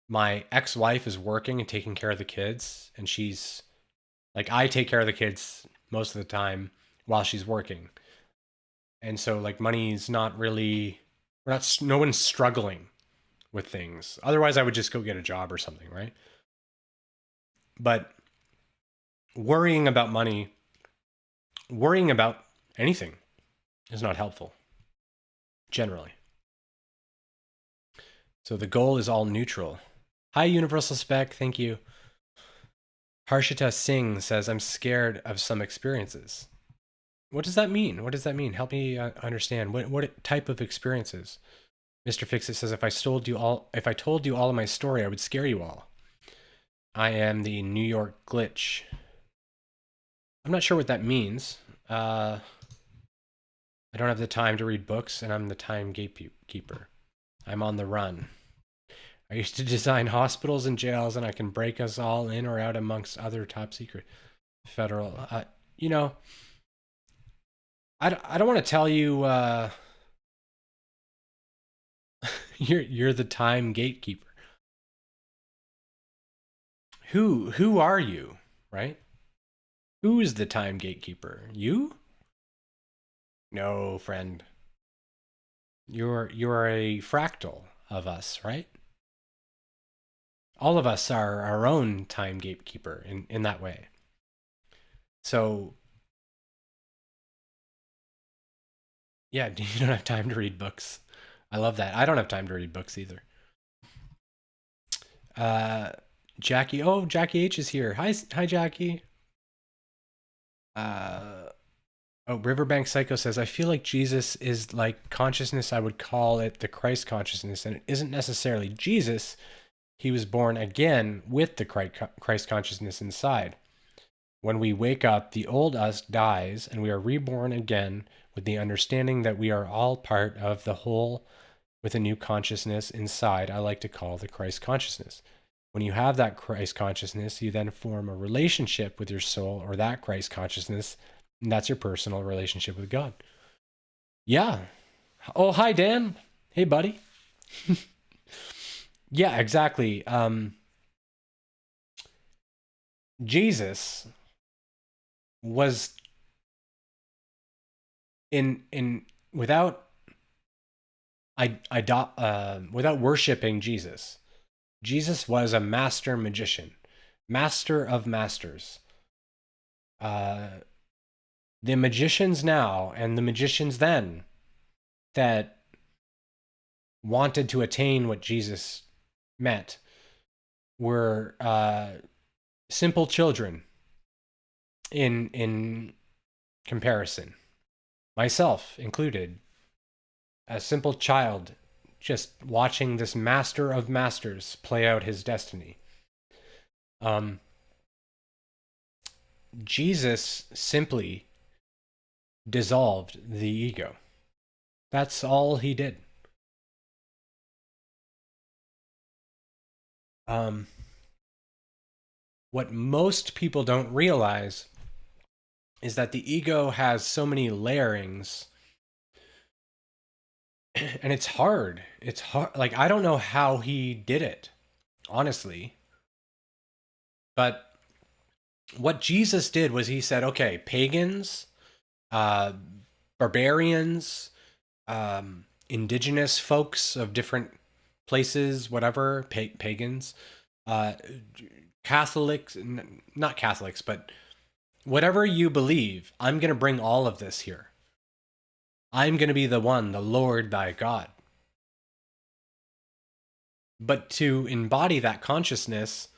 my ex-wife is working and taking care of the kids. And she's like, I take care of the kids most of the time while she's working. And so like money's not really, no one's struggling with things. Otherwise I would just go get a job or something, right? But worrying about money, worrying about anything is not helpful, generally. So the goal is all neutral. Hi, Universal Spec. Thank you. Harshita Singh says, I'm scared of some experiences. What does that mean? What does that mean? Help me understand. What type of experiences? Mr. Fixit says, if I told you all of my story, I would scare you all. I am the New York glitch. I'm not sure what that means. I don't have the time to read books, and I'm the time gatekeeper. I'm on the run. I used to design hospitals and jails, and I can break us all in or out amongst other top secret federal. You know, I don't want to tell you you're the time gatekeeper. Who are you, right? Who is the time gatekeeper? You? No, friend. You're a fractal of us, right? All of us are our own time gatekeeper in that way. So yeah, you don't have time to read books. I love that. I don't have time to read books either. Jackie. Oh, Jackie H is here. Hi, Jackie. Riverbank Psycho says, I feel like Jesus is like consciousness. I would call it the Christ consciousness, and it isn't necessarily Jesus. He was born again with the Christ consciousness inside. When we wake up, the old us dies, and we are reborn again with the understanding that we are all part of the whole with a new consciousness inside. I like to call the Christ consciousness. When you have that Christ consciousness, you then form a relationship with your soul or that Christ consciousness, and that's your personal relationship with God. Yeah. Oh, hi, Dan. Hey, buddy. Yeah, exactly. Jesus was without without worshiping Jesus. Jesus was a master magician, master of masters. The magicians now and the magicians then that wanted to attain what Jesus met were simple children in comparison, myself included, a simple child just watching this master of masters play out his destiny. Jesus simply dissolved the ego. That's all he did. What most people don't realize is that the ego has so many layerings, and it's hard. It's hard. Like, I don't know how he did it, honestly. But what Jesus did was he said, okay, pagans, barbarians, indigenous folks of different places, whatever, pagans, Catholics, not Catholics, but whatever you believe, I'm going to bring all of this here. I'm going to be the one, the Lord thy God. But to embody that consciousness,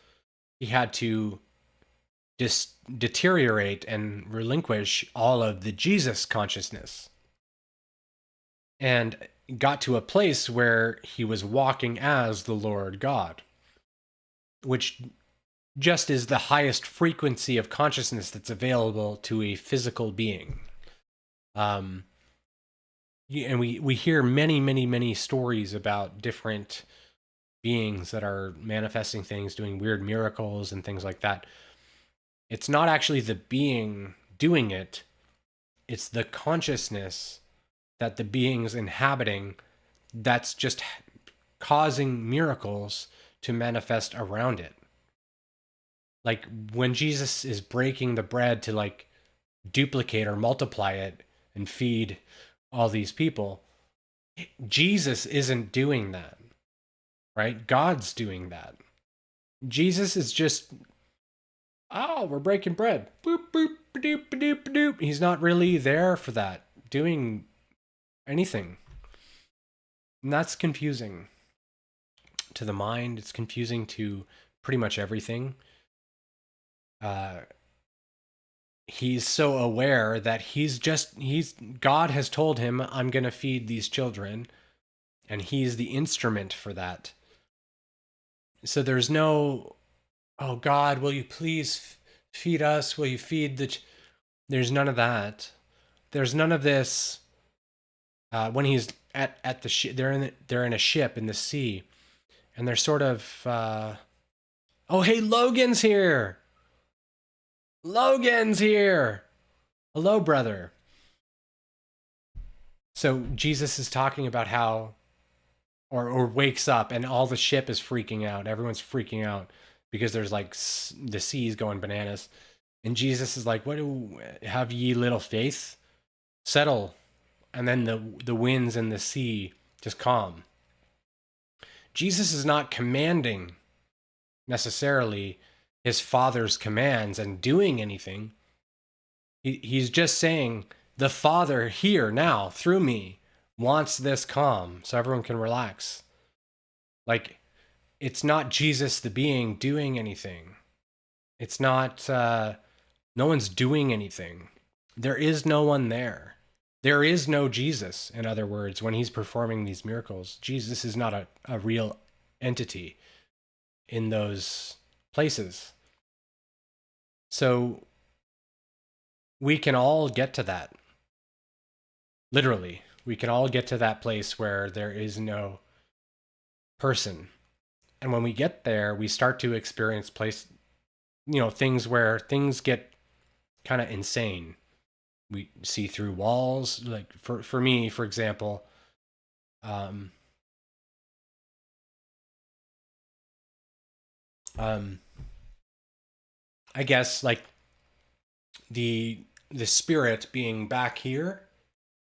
he had to deteriorate and relinquish all of the Jesus consciousness. And got to a place where he was walking as the Lord God, which just is the highest frequency of consciousness that's available to a physical being. And we hear many stories about different beings that are manifesting things, doing weird miracles and things like that. It's not actually the being doing it, it's the consciousness that the being's inhabiting that's just causing miracles to manifest around it. Like when Jesus is breaking the bread to like duplicate or multiply it and feed all these people, Jesus isn't doing that, right? God's doing that. Jesus is just, oh, we're breaking bread. Boop, boop, doop, doop, doop. He's not really there for that, doing anything. And that's confusing to the mind. It's confusing to pretty much everything. he's so aware that God has told him, I'm going to feed these children, and he's the instrument for that. So there's no, oh God, will you please feed us? Will you feed there's none of that. There's none of this. When he's at the ship, they're in a ship in the sea, and they're sort of, oh hey, Logan's here. Logan's here. Hello, brother. So Jesus is talking about how, or wakes up, and all the ship is freaking out. Everyone's freaking out because there's like the seas going bananas, and Jesus is like, "What do have ye little faith? Settle." And then the winds and the sea just calm. Jesus is not commanding necessarily his Father's commands and doing anything. He's just saying, the Father here now through me wants this calm so everyone can relax. Like, it's not Jesus the being doing anything. It's not, no one's doing anything. There is no one there. There is no Jesus, in other words, when he's performing these miracles. Jesus is not a real entity in those places. So we can all get to that. Literally, we can all get to that place where there is no person. And when we get there, we start to experience things where things get kind of insane. We see through walls. Like for me, for example, I guess like the spirit being back here,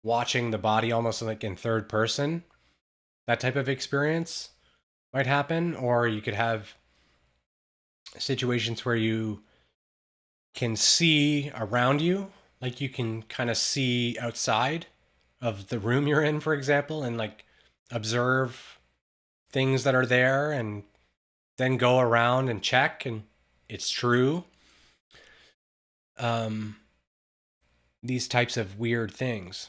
watching the body almost like in third person, that type of experience might happen. Or you could have situations where you can see around you, like you can kind of see outside of the room you're in, for example, and like observe things that are there and then go around and check, and it's true. These types of weird things.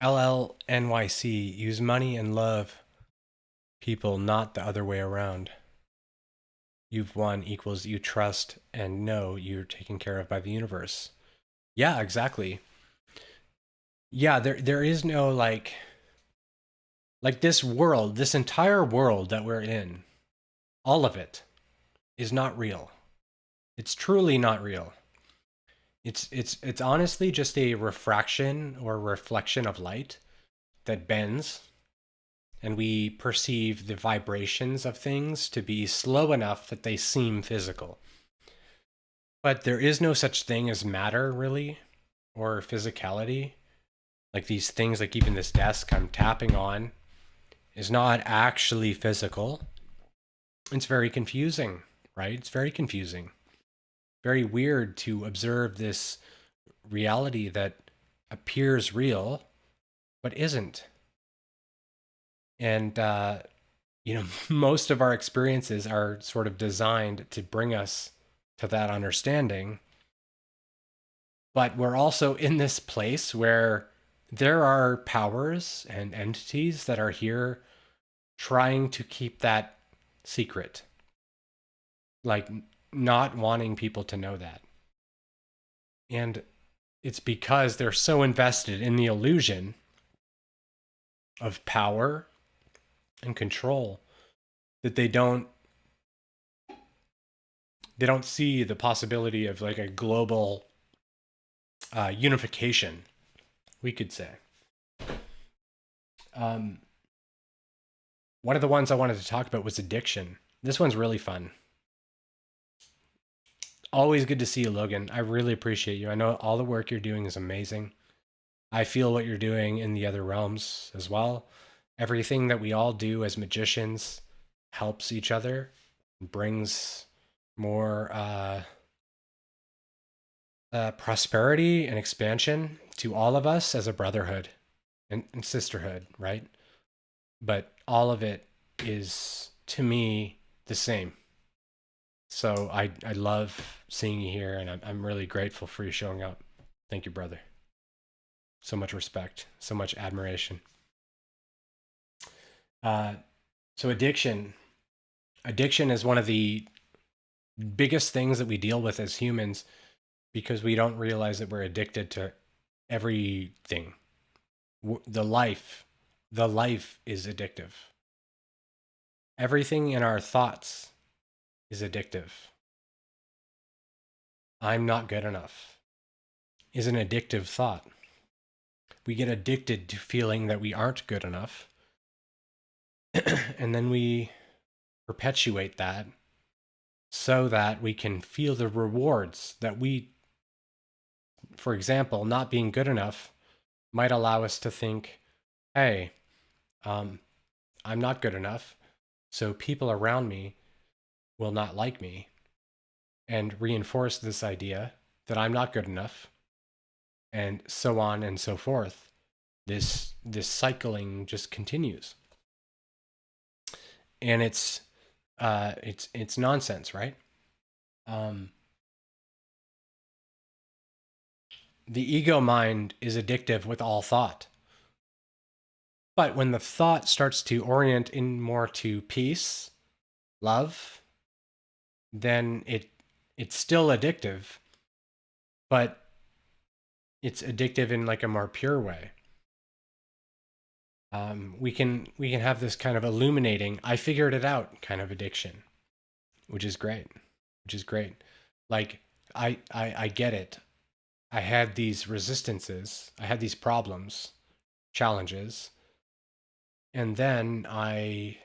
LLNYC, use money and love people, not the other way around. You've won equals you trust and know you're taken care of by the universe. Yeah, exactly. Yeah, there is no like this world, this entire world that we're in, all of it is not real. It's truly not real. It's honestly just a refraction or reflection of light that bends, and we perceive the vibrations of things to be slow enough that they seem physical. But there is no such thing as matter, really, or physicality. Like these things, like even this desk I'm tapping on, is not actually physical. It's very confusing, right? It's very confusing. Very weird to observe this reality that appears real, but isn't. And, most of our experiences are sort of designed to bring us to that understanding. But we're also in this place where there are powers and entities that are here trying to keep that secret. Like, not wanting people to know that. And it's because they're so invested in the illusion of power and control that they don't see the possibility of like a global unification, we could say. One of the ones I wanted to talk about was addiction. This one's really fun. Always good to see you, Logan. I really appreciate you. I know all the work you're doing is amazing. I feel what you're doing in the other realms as well. Everything that we all do as magicians helps each other, brings more prosperity and expansion to all of us as a brotherhood and sisterhood, right? But all of it is, to me, the same. So I love seeing you here, and I'm really grateful for you showing up. Thank you, brother. So much respect, so much admiration. So addiction is one of the biggest things that we deal with as humans, because we don't realize that we're addicted to everything. The life is addictive. Everything in our thoughts is addictive. I'm not good enough is an addictive thought. We get addicted to feeling that we aren't good enough. And then we perpetuate that so that we can feel the rewards that we, for example, not being good enough might allow us to think, hey, I'm not good enough, so people around me will not like me, and reinforce this idea that I'm not good enough, and so on and so forth. This cycling just continues, and it's nonsense, right? The ego mind is addictive with all thought. But when the thought starts to orient in more to peace, love, then it's still addictive, but it's addictive in like a more pure way. We can have this kind of illuminating, I figured it out kind of addiction, which is great. Like I get it. I had these resistances, I had these problems, challenges, and then I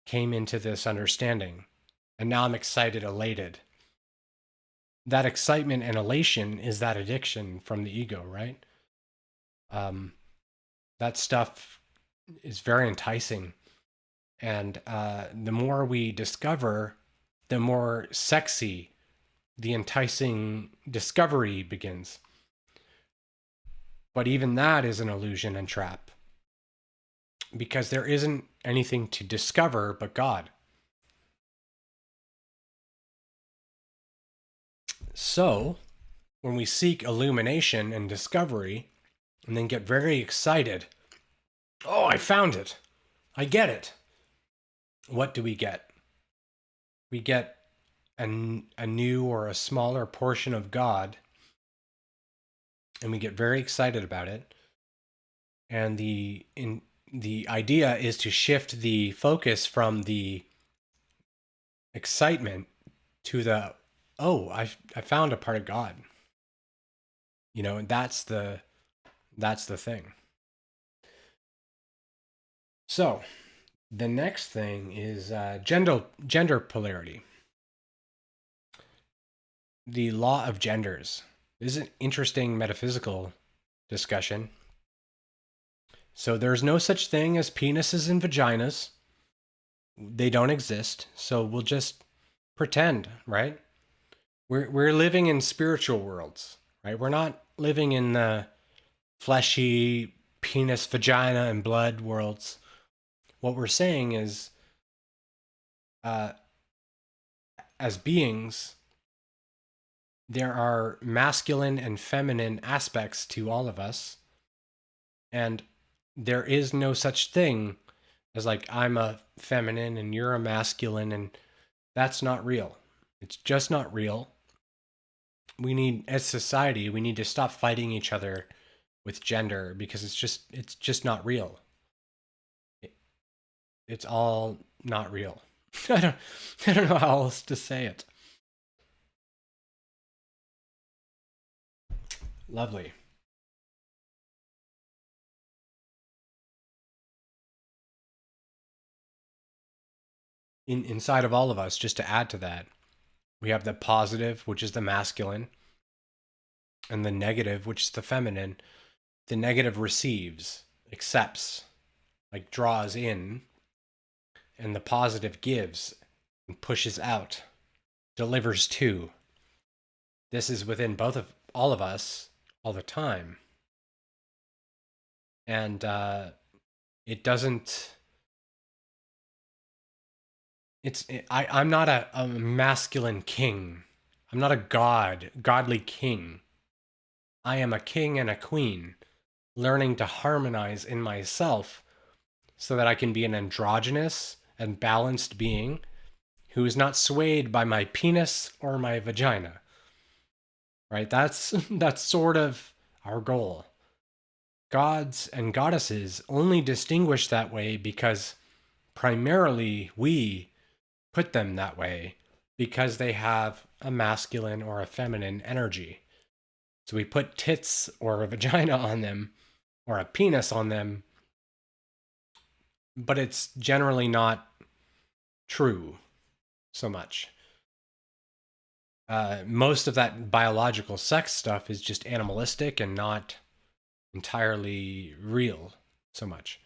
came into this understanding, and now I'm excited, elated. That excitement and elation is that addiction from the ego, right? That stuff is very enticing, and the more we discover, the more sexy the enticing discovery begins. But even that is an illusion and trap, because there isn't anything to discover but God. So, when we seek illumination and discovery, and then get very excited, oh, I found it, I get it, what do we get? We get a new or a smaller portion of God, and we get very excited about it. And the idea is to shift the focus from the excitement to the, oh, I found a part of God. And that's the thing. So the next thing is gender polarity. The law of genders. This is an interesting metaphysical discussion. So there's no such thing as penises and vaginas. They don't exist. So we'll just pretend, right? We're living in spiritual worlds, right? We're not living in the fleshy penis, vagina, and blood worlds. What we're saying is, as beings, there are masculine and feminine aspects to all of us, and there is no such thing as like, I'm a feminine and you're a masculine, and that's not real. It's just not real. We need, as society, we need to stop fighting each other with gender, because it's just not real. It's all not real. I don't know how else to say it. Lovely. Inside of all of us, just to add to that, we have the positive, which is the masculine, and the negative, which is the feminine. The negative receives, accepts, like draws in, and the positive gives and pushes out, delivers to. This is within all of us all the time. And it doesn't I'm not a masculine king. I'm not a godly king. I am a king and a queen, learning to harmonize in myself so that I can be an androgynous and balanced being who is not swayed by my penis or my vagina. Right? That's sort of our goal. Gods and goddesses only distinguish that way because primarily we put them that way because they have a masculine or a feminine energy. So we put tits or a vagina on them or a penis on them, but it's generally not true so much. Most of that biological sex stuff is just animalistic and not entirely real so much.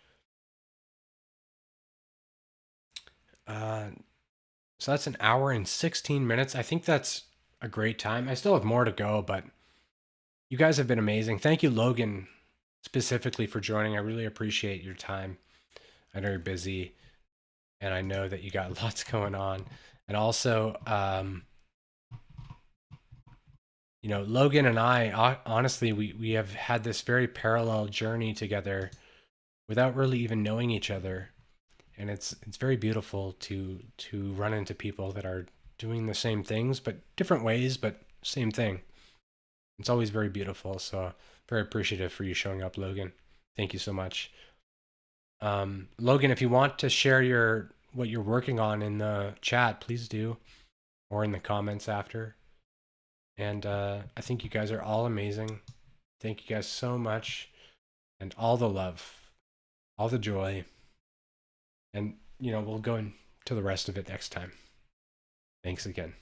So that's an hour and 16 minutes. I think that's a great time. I still have more to go, but you guys have been amazing. Thank you, Logan, specifically for joining. I really appreciate your time. I know you're busy, and I know that you got lots going on. And also, Logan and I, honestly, we have had this very parallel journey together without really even knowing each other. And it's very beautiful to run into people that are doing the same things, but different ways, but same thing. It's always very beautiful. So very appreciative for you showing up, Logan. Thank you so much. Logan, if you want to share what you're working on in the chat, please do, or in the comments after. And I think you guys are all amazing. Thank you guys so much, and all the love, all the joy. And we'll go into the rest of it next time. Thanks again.